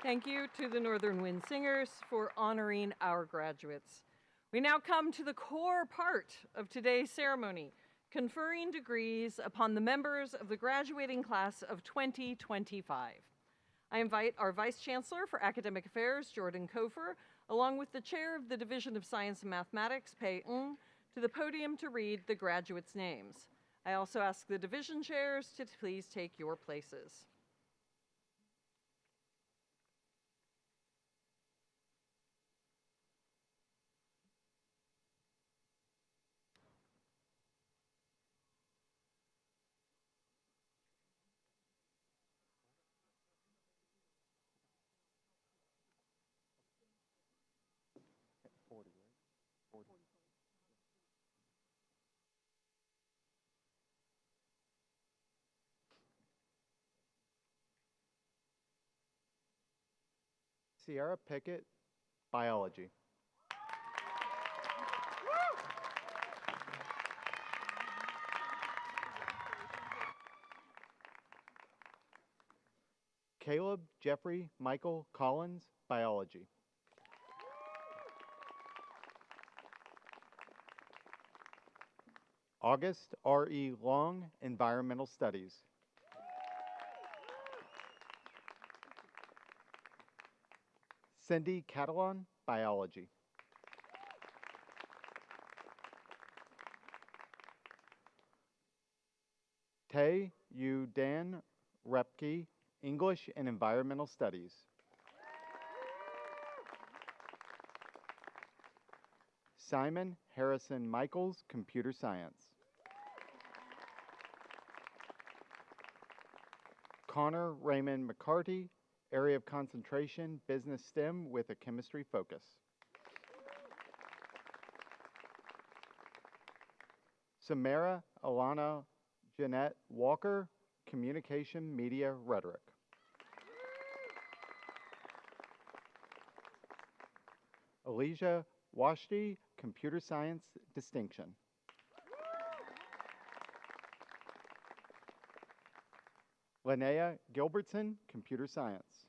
Thank you to the Northern Wind Singers for honoring our graduates. We now come to the core part of today's ceremony, conferring degrees upon the members of the graduating class of 2025. I invite our Vice Chancellor for Academic Affairs, Jordan Kofer, along with the Chair of the Division of Science and Mathematics, Pei Ng, to the podium to read the graduates' names. I also ask the division chairs to please take your places. Sierra Pickett, biology. Caleb Jeffrey Michael Collins, biology. August R.E. Long, environmental studies. Cindy Catalan, biology. Tae Yu Dan Repke, English and Environmental Studies. Simon Harrison Michaels, Computer Science. Connor Raymond McCarty, Area of Concentration, Business STEM with a chemistry focus. Samara Alana Jeanette Walker, Communication, Media, Rhetoric. Alicia Washti, Computer Science, Distinction. Linnea Gilbertson, Computer Science.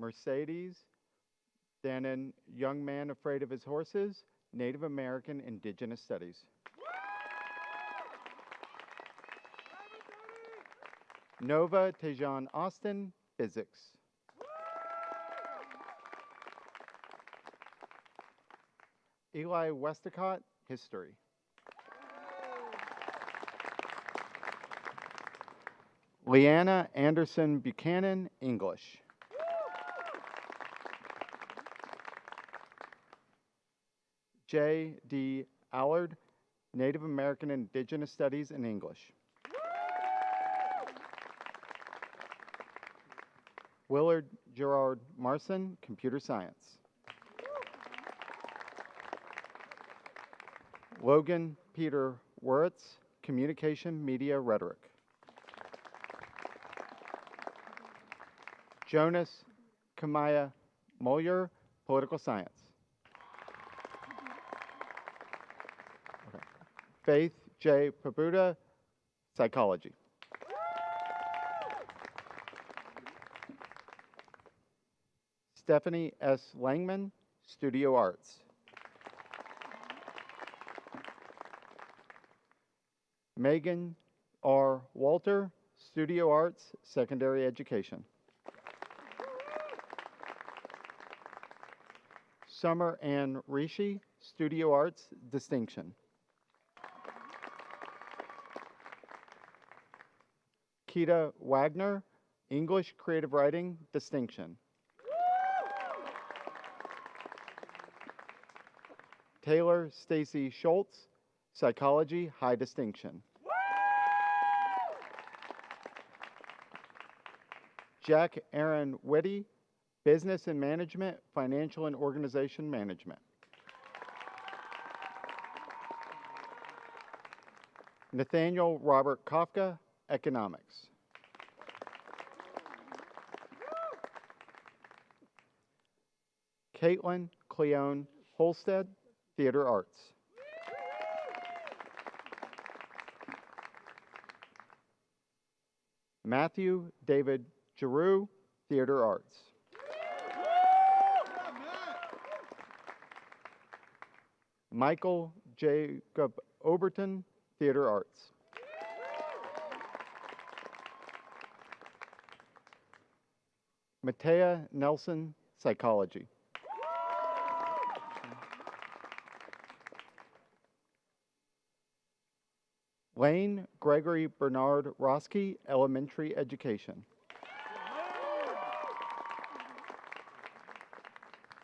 Mercedes Dannon, Young Man Afraid of His Horses, Native American Indigenous Studies. Nova Tejan Austin, Physics. Eli Westacott, History. Leanna Anderson Buchanan, English. J. D. Allard, Native American Indigenous Studies and English. Willard Gerard Marson, Computer Science. Logan Peter Wuritz, Communication, Media, Rhetoric. Jonas Kamaya Moyer, Political Science. Okay. Faith J. Pabuda, Psychology. Stephanie S. Langman, Studio Arts. Megan R. Walter, Studio Arts, Secondary Education. Summer Ann Rishi, Studio Arts, Distinction. Keita Wagner, English Creative Writing, Distinction. Taylor Stacy Schultz, Psychology, High Distinction. Jack Aaron Whitty, Business and Management, Financial and Organization Management. Nathaniel Robert Kafka, Economics. Caitlin Cleone Holstead, Theater Arts. Matthew David Giroux, Theater Arts. Michael Jacob Oberton, Theater Arts. Matea Nelson, Psychology. Lane Gregory Bernard Roski, Elementary Education.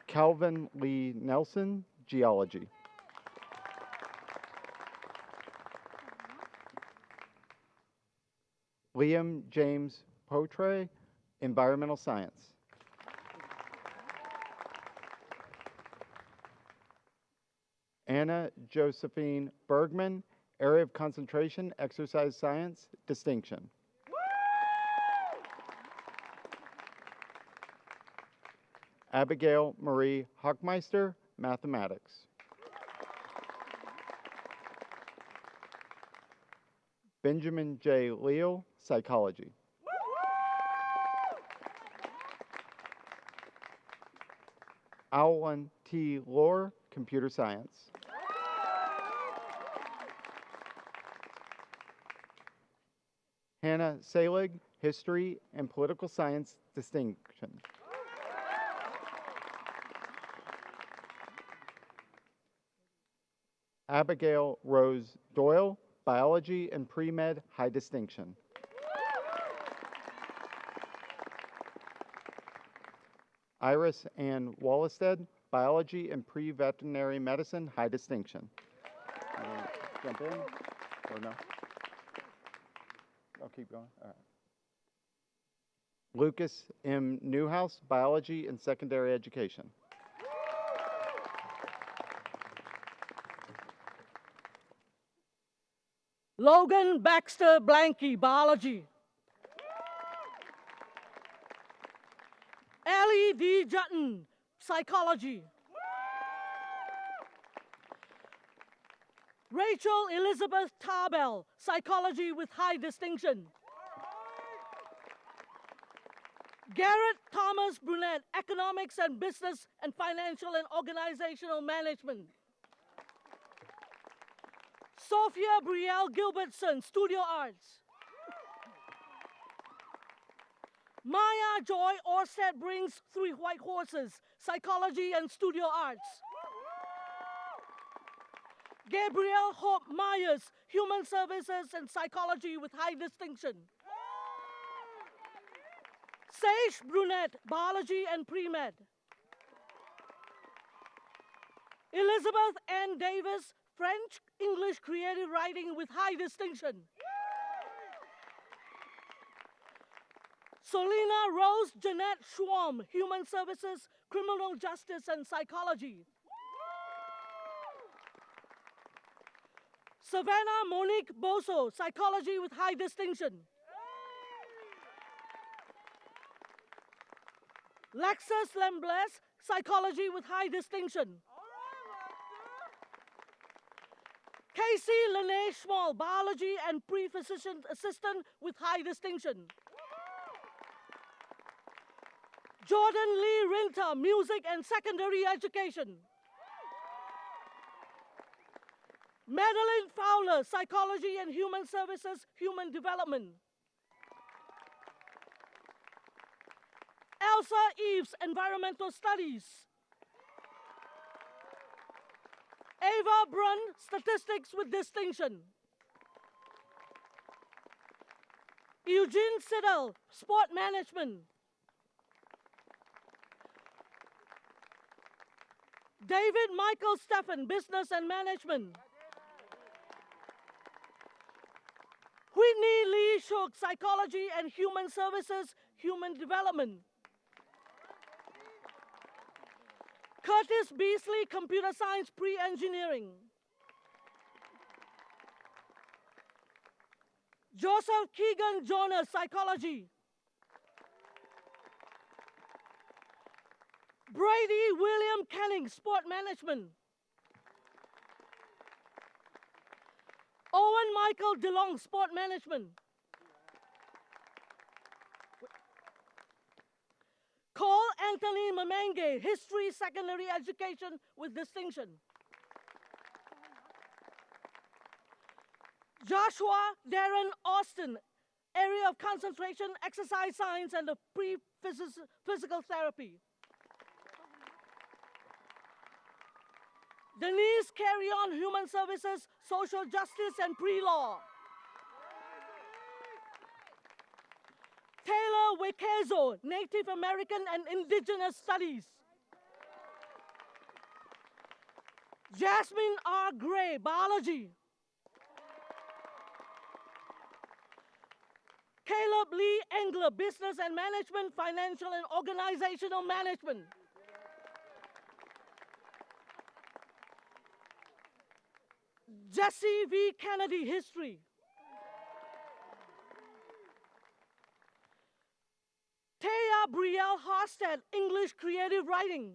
Calvin Lee Nelson, Geology. Liam James Potre, Environmental Science. Anna Josephine Bergman, Area of Concentration, Exercise Science, Distinction. Abigail Marie Hockmeister, Mathematics. Benjamin J. Leal, Psychology. Alan T. Lohr, Computer Science. Hannah Salig, History and Political Science, Distinction. Abigail Rose Doyle, Biology and Pre-Med, High Distinction. Iris Ann Wallestead, Biology and Pre-Veterinary Medicine, High Distinction. You wanna jump in or no? I'll keep going. All right. Lucas M. Newhouse, Biology and Secondary Education. Logan Baxter Blanky, Biology. Ellie D. Jutton, Psychology. Rachel Elizabeth Tarbell, Psychology with High Distinction. Garrett Thomas Brunette, Economics and Business and Financial and Organizational Management. Sophia Brielle Gilbertson, Studio Arts. Maya Joy Orsted brings Three White Horses, Psychology and Studio Arts. Gabrielle Hope Myers, Human Services and Psychology with High Distinction. Sage Brunette, Biology and Pre-Med. Elizabeth N. Davis, French, English Creative Writing with High Distinction. Solina Rose Jeanette Schwam, Human Services, Criminal Justice and Psychology. Savannah Monique Boso, Psychology with High Distinction. Lexus Lembles, Psychology with High Distinction. Casey Lene Schmall, Biology and Pre-Physician Assistant with High Distinction. Jordan Lee Rinter, Music and Secondary Education. Madeline Fowler, Psychology and Human Services, Human Development. Elsa Eves, Environmental Studies. Ava Brunn, Statistics with Distinction. Eugene Siddle, Sport Management. David Michael Steffen, Business and Management. Whitney Lee Shook, Psychology and Human Services, Human Development. Curtis Beasley, Computer Science Pre-Engineering. Joseph Keegan Jonas, Psychology. Brady William Canning, Sport Management. Owen Michael DeLong, Sport Management. Anthony Mamenge, History Secondary Education with distinction. Joshua Darren Austin, area of concentration, exercise science, and the pre-physical therapy. Denise Carry-On, Human Services, Social Justice, and Pre-Law. Taylor Wekezo, Native American and Indigenous Studies. Jasmine R. Gray, Biology. Caleb Lee Engler, Business and Management, Financial and Organizational Management. Jesse V. Kennedy, History. Taya Brielle Harstead, English Creative Writing.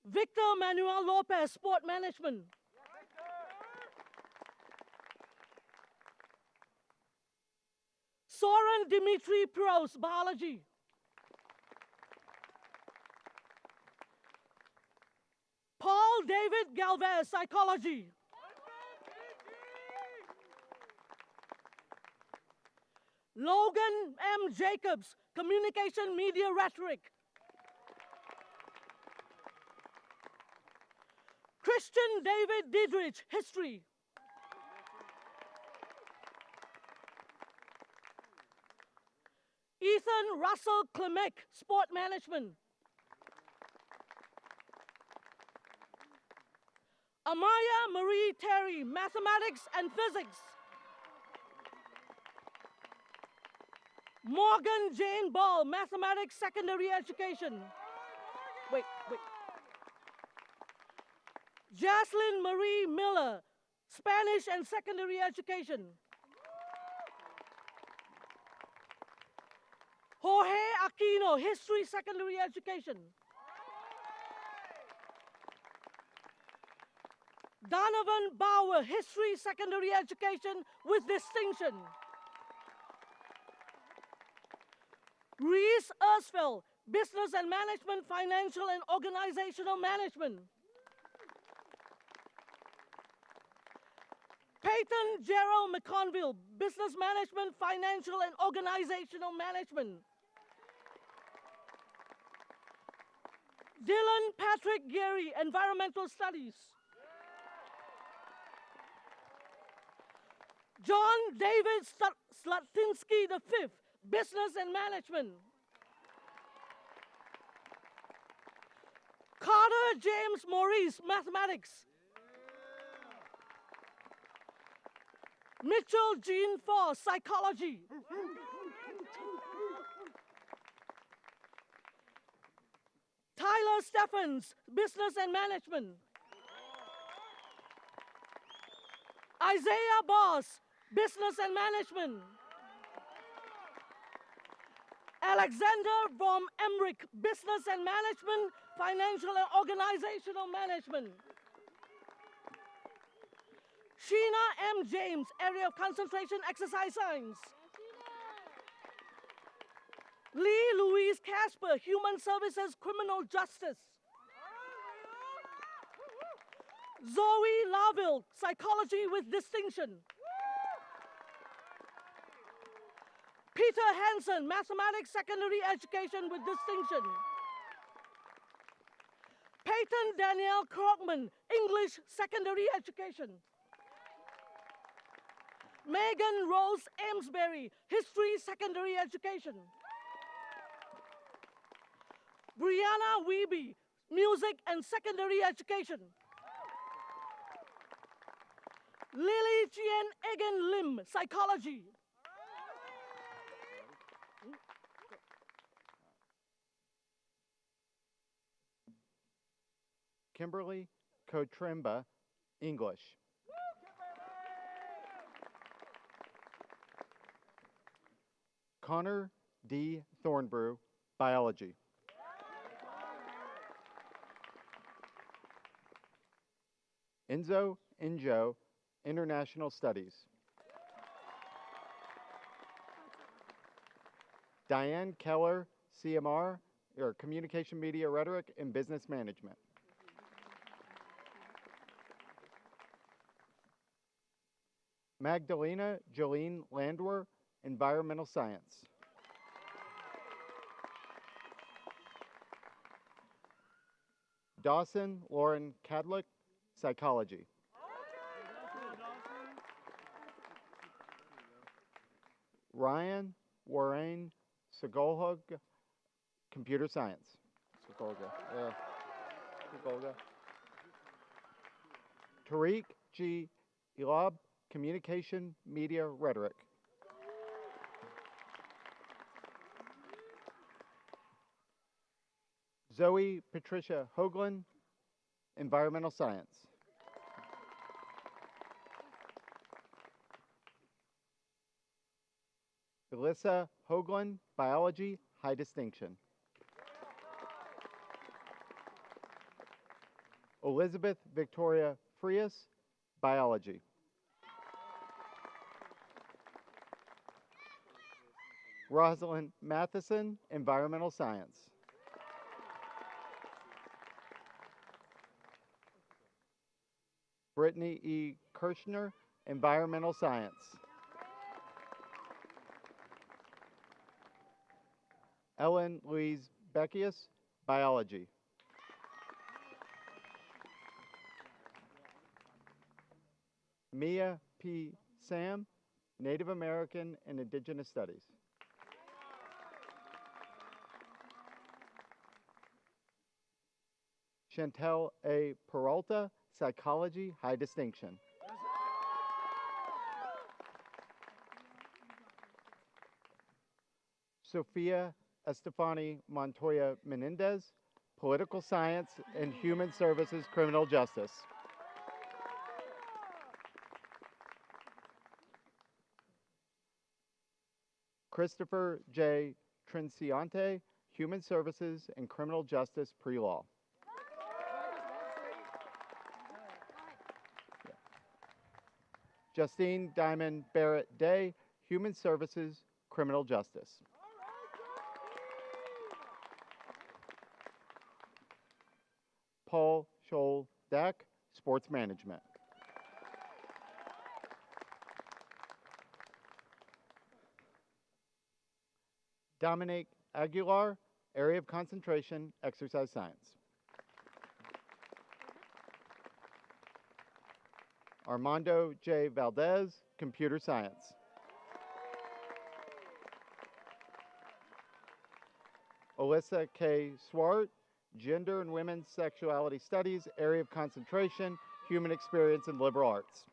Victor Manuel Lopez, Sport Management. Soren Dimitri Pros, Biology. Paul David Galvez, Psychology. Logan M. Jacobs, Communication Media Rhetoric. Christian David Diedrich, History. Ethan Russell Klemek, Sport Management. Amaya Marie Terry, Mathematics and Physics. Morgan Jane Ball, Mathematics Secondary Education. Wait. Jaslyn Marie Miller, Spanish and Secondary Education. Jorge Aquino, History Secondary Education. Donovan Bauer, History Secondary Education with distinction. Reese Ersfeld, Business and Management, Financial and Organizational Management. Peyton Gerald McConville, Business Management, Financial and Organizational Management. Dylan Patrick Geary, Environmental Studies. John David Slatinsky V, Business and Management. Carter James Maurice, Mathematics. Mitchell Jean Foss, Psychology. Tyler Stephens, Business and Management. Isaiah Boss, Business and Management. Alexander von Emmerich, Business and Management, Financial and Organizational Management. Sheena M. James, Area of Concentration, Exercise Science. Lee Louise Casper, Human Services, Criminal Justice. Zoe Laville, Psychology with distinction. Peter Hansen, Mathematics Secondary Education with distinction. Peyton Danielle Krogman, English Secondary Education. Megan Rose Amesbury, History Secondary Education. Brianna Weeby, Music and Secondary Education. Lily Chien Egan Lim, Psychology. Kimberly Kotrimba, English. Connor D. Thornbrew, Biology. Enzo Injo, International Studies. Diane Keller, CMR, or Communication Media Rhetoric and Business Management. Magdalena Jolene Landwer, Environmental Science. Dawson Lauren Cadlick, Psychology. Ryan Warren Segolhug, Computer Science. Segolga. Tariq G. Elab, Communication Media Rhetoric. Zoe Patricia Hoagland, Environmental Science. Alyssa Hoagland, Biology, High Distinction. Elizabeth Victoria Frias, Biology. Rosalind Matheson, Environmental Science. Brittany E. Kirshner, Environmental Science. Ellen Louise Beckius, Biology. Mia P. Sam, Native American and Indigenous Studies. Chantel A. Peralta, Psychology, High Distinction. Sophia Estefani Montoya Menendez, Political Science and Human Services, Criminal Justice. Christopher J. Trinciante, Human Services and Criminal Justice, Pre-Law. Justine Diamond Barrett Day, Human Services, Criminal Justice. Paul Scholl Dack, Sports Management. Dominic Aguilar, Area of Concentration, Exercise Science. Armando J. Valdez, Computer Science. Alyssa K. Swart, Gender and Women's Sexuality Studies, Area of Concentration, Human Experience and Liberal Arts.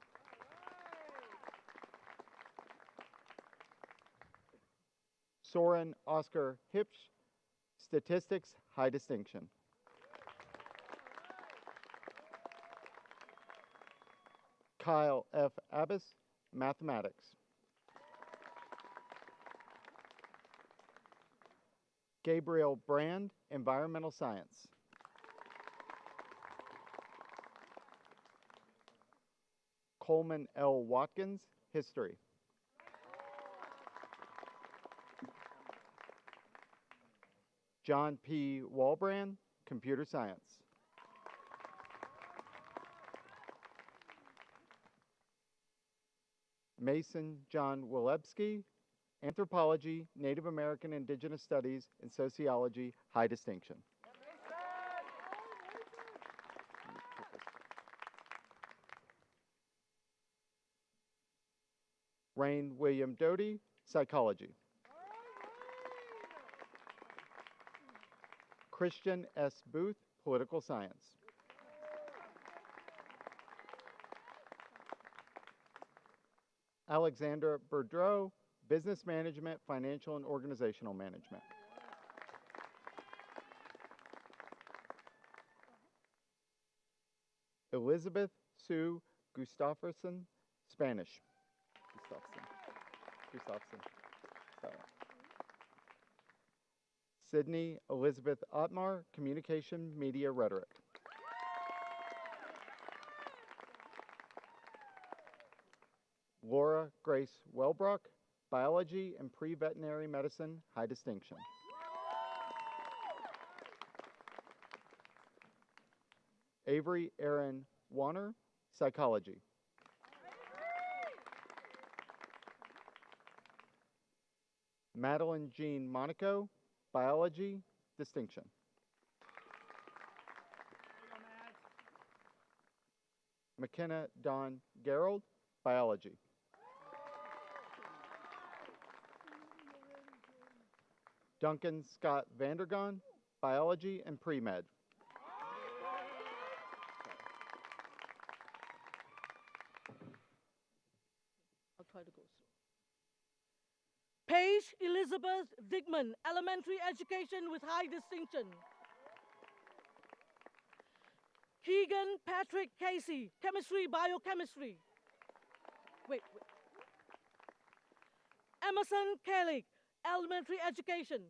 Soren Oscar Hipsch, Statistics, High Distinction. Kyle F. Abbas, Mathematics. Gabriel Brand, Environmental Science. Coleman L. Watkins, History. John P. Walbrand, Computer Science. Mason John Wilebski, Anthropology, Native American Indigenous Studies, and Sociology, High Distinction. Rain William Doty, Psychology. Christian S. Booth, Political Science. Alexander Boudreau, Business Management, Financial and Organizational Management. Elizabeth Sue Gustafson, Spanish. Gustafson. Sorry. Sydney Elizabeth Otmar, Communication, Media, Rhetoric. Laura Grace Wellbrook, Biology and Pre-Veterinary Medicine, high distinction. Avery Aaron Warner, Psychology. Madeline Jean Monaco, Biology, distinction. McKenna Dawn Gerald, Biology. Duncan Scott Vandergon, Biology and Pre-Med. I'll try to go slow. Paige Elizabeth Digman, Elementary Education with high distinction. Keegan Patrick Casey, Chemistry, Biochemistry. Wait. Emerson Kelly, Elementary Education.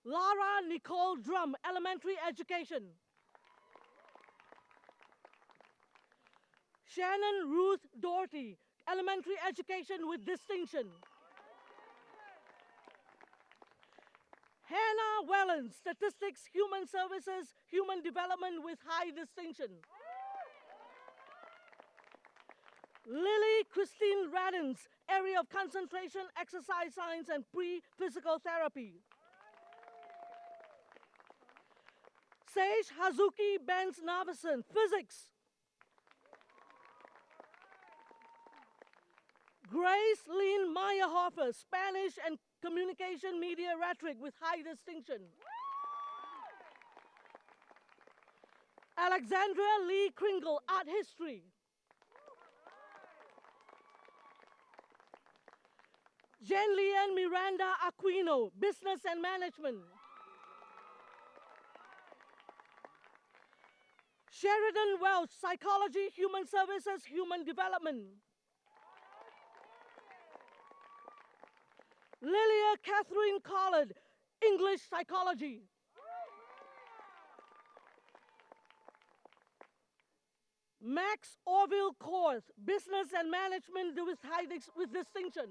Lara Nicole Drum, Elementary Education. Shannon Ruth Doherty, Elementary Education with distinction. Hannah Wellen, Statistics, Human Services, Human Development with high distinction. Lily Christine Radins, Area of Concentration, Exercise Science, and Pre-Physical Therapy. Sage Hazuki Benz Navison, Physics. Grace Lynn Meyerhofer, Spanish and Communication Media Rhetoric with high distinction. Alexandria Lee Kringle, Art History. Jen Leanne Miranda Aquino, Business and Management. Sheridan Welch, Psychology, Human Services, Human Development. Lilia Catherine Collard, English Psychology. Max Orville Korth, Business and Management with distinction.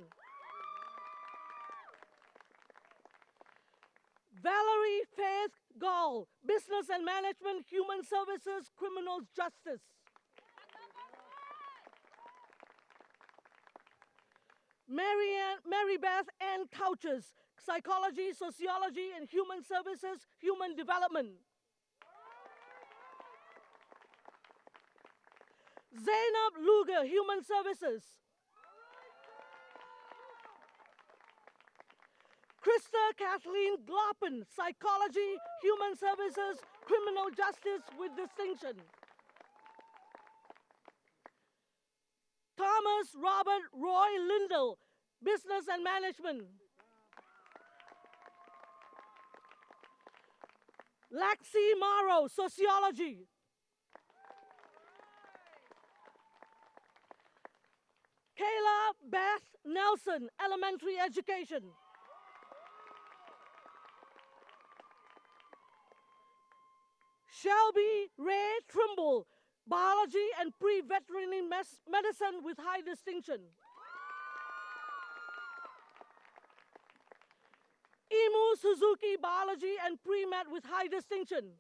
Valerie Faith Gall, Business and Management, Human Services, Criminal Justice. Mary Beth Ann Couches, Psychology, Sociology, and Human Services, Human Development. Zainab Luger, Human Services. Krista Kathleen Gloppen, Psychology, Human Services, Criminal Justice with distinction. Thomas Robert Roy Lindell, Business and Management. Laxi Morrow, Sociology. Kayla Beth Nelson, Elementary Education. Shelby Ray Trimble, Biology and Pre-Veterinary Medicine with high distinction. Imu Suzuki, Biology and Pre-Med with high distinction.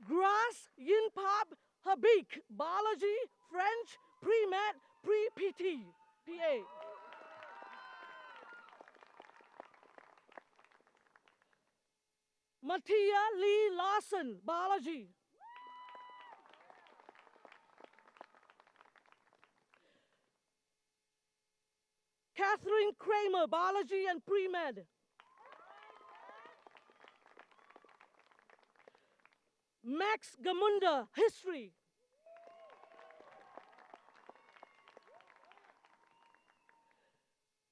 Grass Yinpap Habik, Biology, French, Pre-Med, Pre-PT, PA. Mattia Lee Lawson, Biology. Catherine Kramer, Biology and Pre-Med. Max Gamunda, History.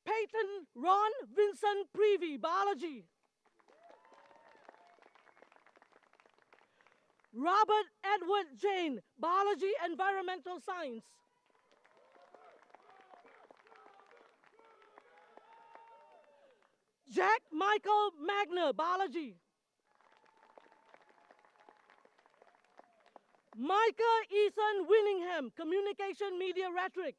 Peyton Ron Vincent Prevey, Biology. Robert Edward Jane, Biology, Environmental Science. Jack Michael Magner, Biology. Micah Ethan Winningham, Communication Media Rhetoric.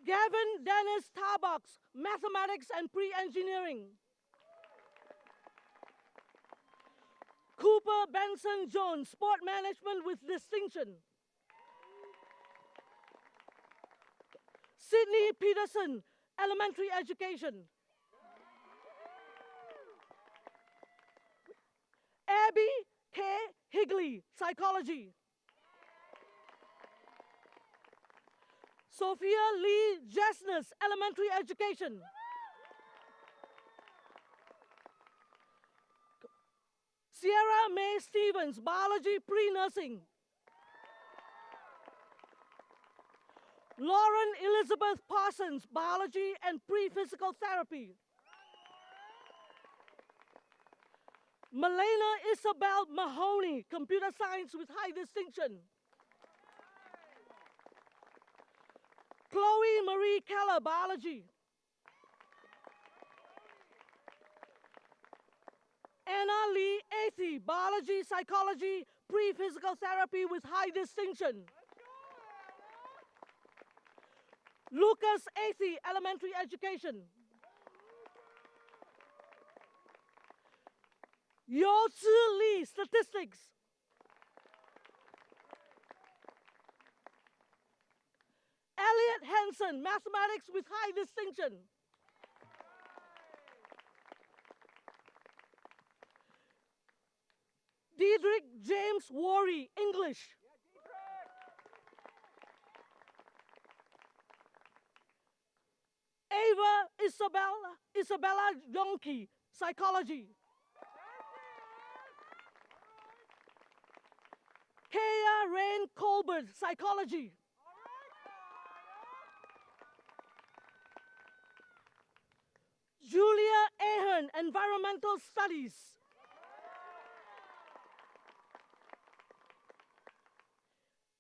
Gavin Dennis Tarbox, Mathematics and Pre-Engineering. Cooper Benson Jones, Sport Management with Distinction. Sydney Peterson, Elementary Education. Abby K. Higley, Psychology. Sophia Lee Jesness, Elementary Education. Sierra May Stevens, Biology Pre-Nursing. Lauren Elizabeth Parsons, Biology and Pre-Physical Therapy. Malena Isabel Mahoney, Computer Science with High Distinction. Chloe Marie Keller, Biology. Anna Lee Athey, Biology, Psychology, Pre-Physical Therapy with High Distinction. Lucas Athey, Elementary Education. Yo Tzu Lee, Statistics. Elliot Henson, Mathematics with High Distinction. Diedrich James Worry, English. Ava Isabella Donkey, Psychology. Kaya Rain Colbert, Psychology. Julia Ahern, Environmental Studies.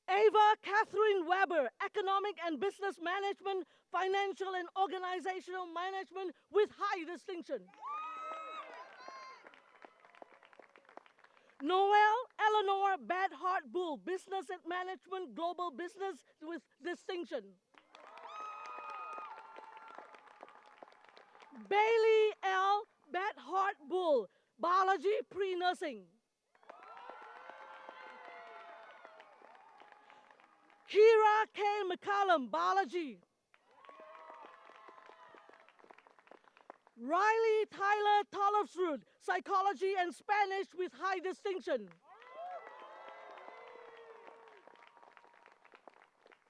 Ava Catherine Weber, Economic and Business Management, Financial and Organizational Management with High Distinction. Noel Eleanor Badhart Bull, Business and Management, Global Business with Distinction. Bailey L. Badhart Bull, Biology Pre-Nursing. Kira K. McCallum, Biology. Riley Tyler Tollersrud, Psychology and Spanish with High Distinction.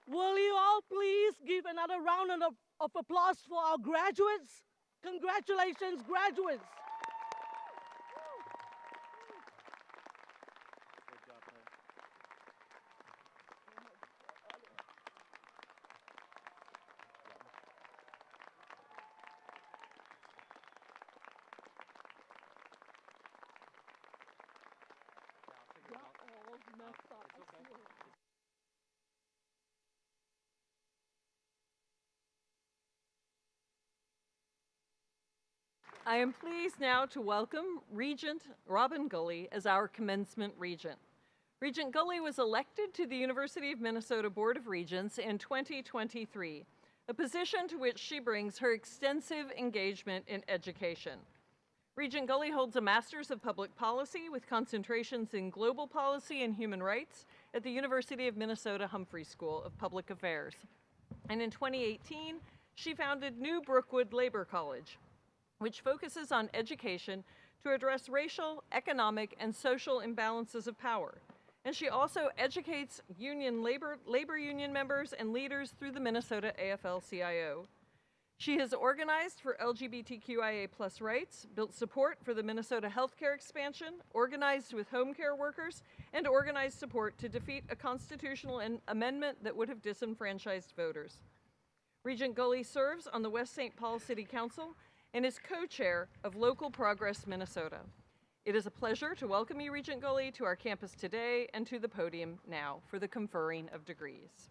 Will you all please give another round of applause for our graduates? Congratulations, graduates. I am pleased now to welcome Regent Robin Gulley as our commencement regent. Regent Gulley was elected to the University of Minnesota Board of Regents in 2023, a position to which she brings her extensive engagement in education. Regent Gulley holds a Master's of Public Policy with concentrations in Global Policy and Human Rights at the University of Minnesota Humphrey School of Public Affairs. And in 2018, she founded New Brookwood Labor College, which focuses on education to address racial, economic, and social imbalances of power. And she also educates labor union members and leaders through the Minnesota AFL-CIO. She has organized for LGBTQIA+ rights, built support for the Minnesota healthcare expansion, organized with home care workers, and organized support to defeat a constitutional amendment that would have disenfranchised voters. Regent Gulley serves on the West St. Paul City Council and is co-chair of Local Progress Minnesota. It is a pleasure to welcome you, Regent Gulley, to our campus today and to the podium now for the conferring of degrees.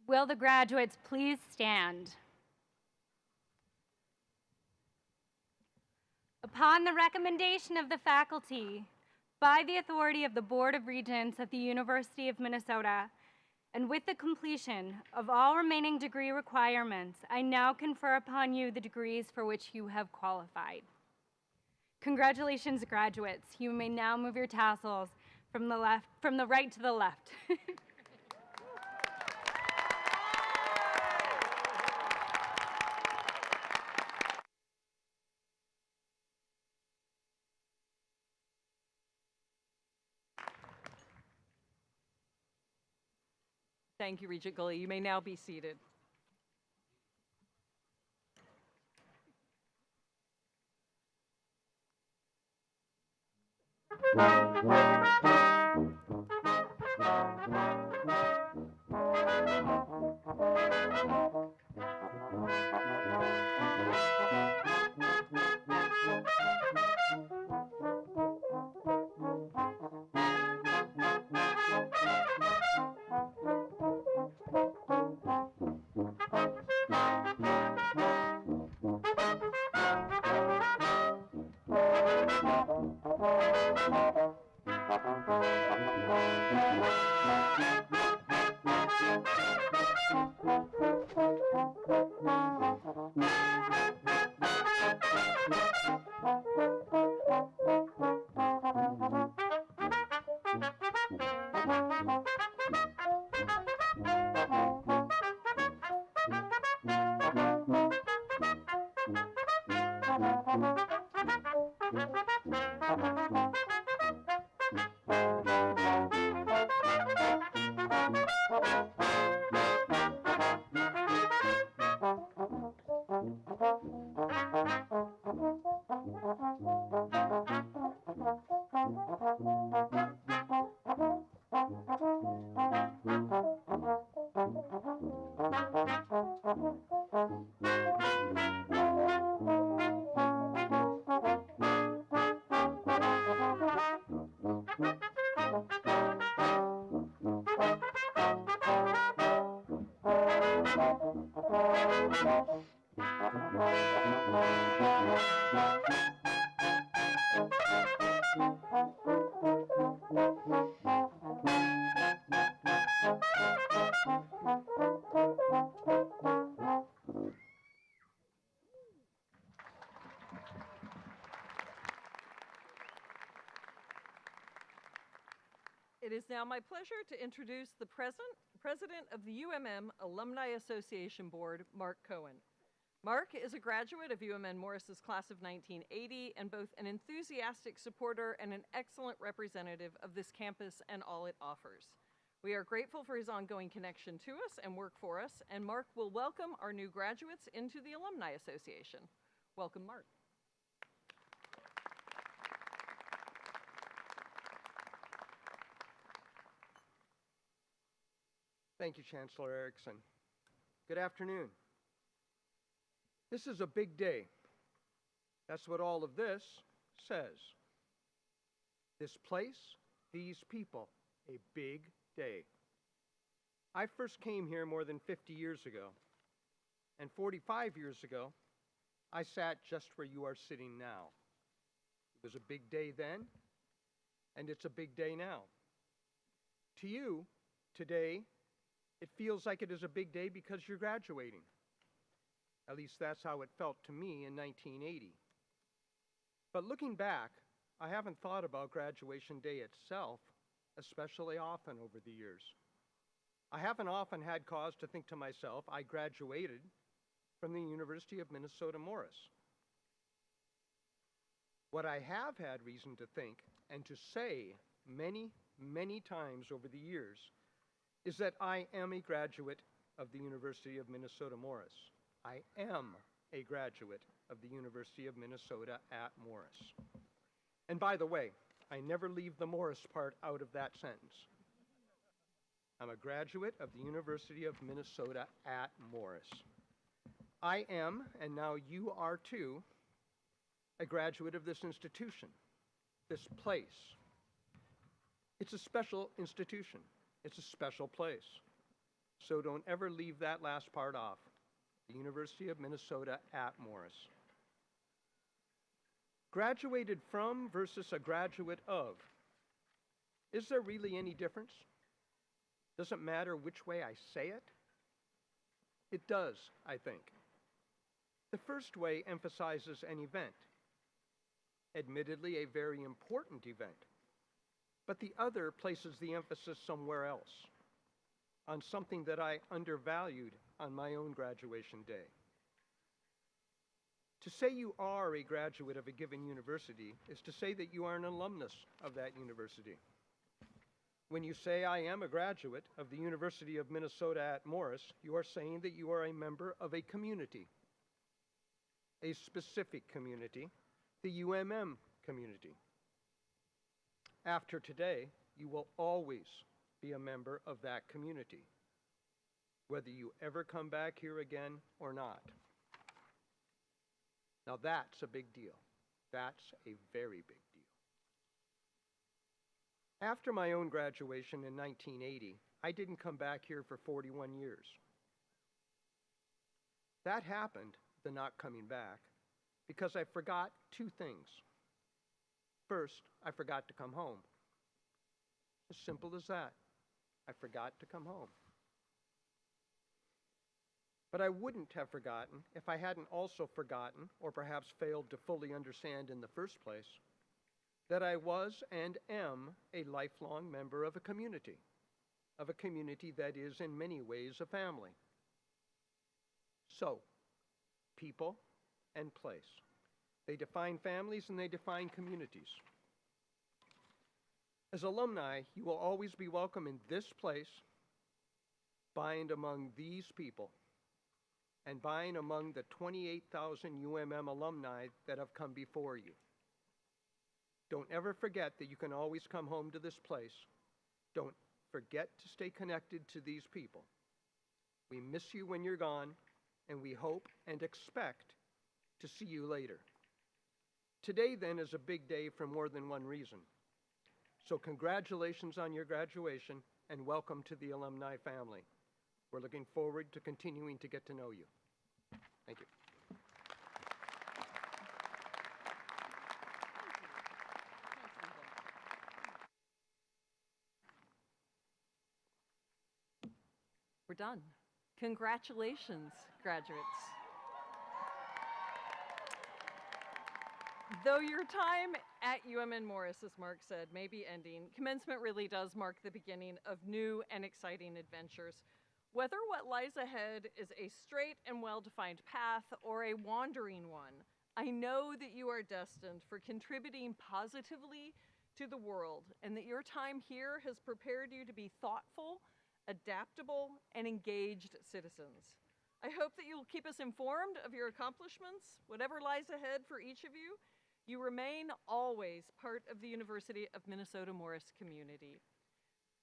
Will the graduates please stand? Upon the recommendation of the faculty, by the authority of the Board of Regents at the University of Minnesota, and with the completion of all remaining degree requirements, I now confer upon you the degrees for which you have qualified. Congratulations, graduates. You may now move your tassels from the right to the left. Thank you, Regent Gully. You may now be seated. It is now my pleasure to introduce the president of the UMM Alumni Association Board, Mark Cohen. Mark is a graduate of UMN Morris's class of 1980 and both an enthusiastic supporter and an excellent representative of this campus and all it offers. We are grateful for his ongoing connection to us and work for us, and Mark will welcome our new graduates into the Alumni Association. Welcome, Mark. Thank you, Chancellor Erickson. Good afternoon. This is a big day. That's what all of this says. This place, these people, a big day. I first came here more than 50 years ago, and 45 years ago, I sat just where you are sitting now. It was a big day then, and it's a big day now. To you, today, it feels like it is a big day because you're graduating. At least that's how it felt to me in 1980. But looking back, I haven't thought about graduation day itself especially often over the years. I haven't often had cause to think to myself, I graduated from the University of Minnesota Morris. What I have had reason to think and to say many, many times over the years is that I am a graduate of the University of Minnesota Morris. I am a graduate of the University of Minnesota at Morris. And by the way, I never leave the Morris part out of that sentence. I'm a graduate of the University of Minnesota at Morris. I am, and now you are too, a graduate of this institution, this place. It's a special institution. It's a special place. So don't ever leave that last part off. The University of Minnesota at Morris. Graduated from versus a graduate of. Is there really any difference? Doesn't matter which way I say it? It does, I think. The first way emphasizes an event, admittedly a very important event, but the other places the emphasis somewhere else, on something that I undervalued on my own graduation day. To say you are a graduate of a given university is to say that you are an alumnus of that university. When you say, I am a graduate of the University of Minnesota at Morris, you are saying that you are a member of a community, a specific community, the UMM community. After today, you will always be a member of that community, whether you ever come back here again or not. Now that's a big deal. That's a very big deal. After my own graduation in 1980, I didn't come back here for 41 years. That happened, the not coming back, because I forgot two things. First, I forgot to come home. As simple as that. I forgot to come home. But I wouldn't have forgotten if I hadn't also forgotten, or perhaps failed to fully understand in the first place, that I was and am a lifelong member of a community that is in many ways a family. So, people and place. They define families and they define communities. As alumni, you will always be welcome in this place, bind among these people, and bind among the 28,000 UMM alumni that have come before you. Don't ever forget that you can always come home to this place. Don't forget to stay connected to these people. We miss you when you're gone, and we hope and expect to see you later. Today, then, is a big day for more than one reason. So congratulations on your graduation, and welcome to the alumni family. We're looking forward to continuing to get to know you. Thank you. We're done. Congratulations, graduates. Though your time at UMN Morris, as Mark said, may be ending, commencement really does mark the beginning of new and exciting adventures. Whether what lies ahead is a straight and well-defined path or a wandering one, I know that you are destined for contributing positively to the world, and that your time here has prepared you to be thoughtful, adaptable, and engaged citizens. I hope that you'll keep us informed of your accomplishments, whatever lies ahead for each of you. You remain always part of the University of Minnesota Morris community.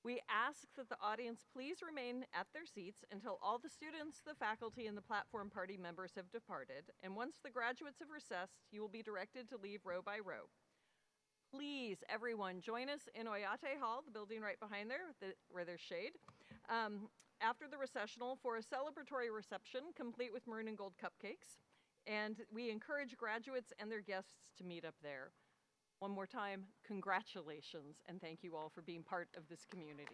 We ask that the audience please remain at their seats until all the students, the faculty, and the platform party members have departed, and once the graduates have recessed, you will be directed to leave row by row. Please, everyone, join us in Oyate Hall, the building right behind there, where there's shade, after the recessional for a celebratory reception complete with maroon and gold cupcakes. And we encourage graduates and their guests to meet up there. One more time, congratulations, and thank you all for being part of this community.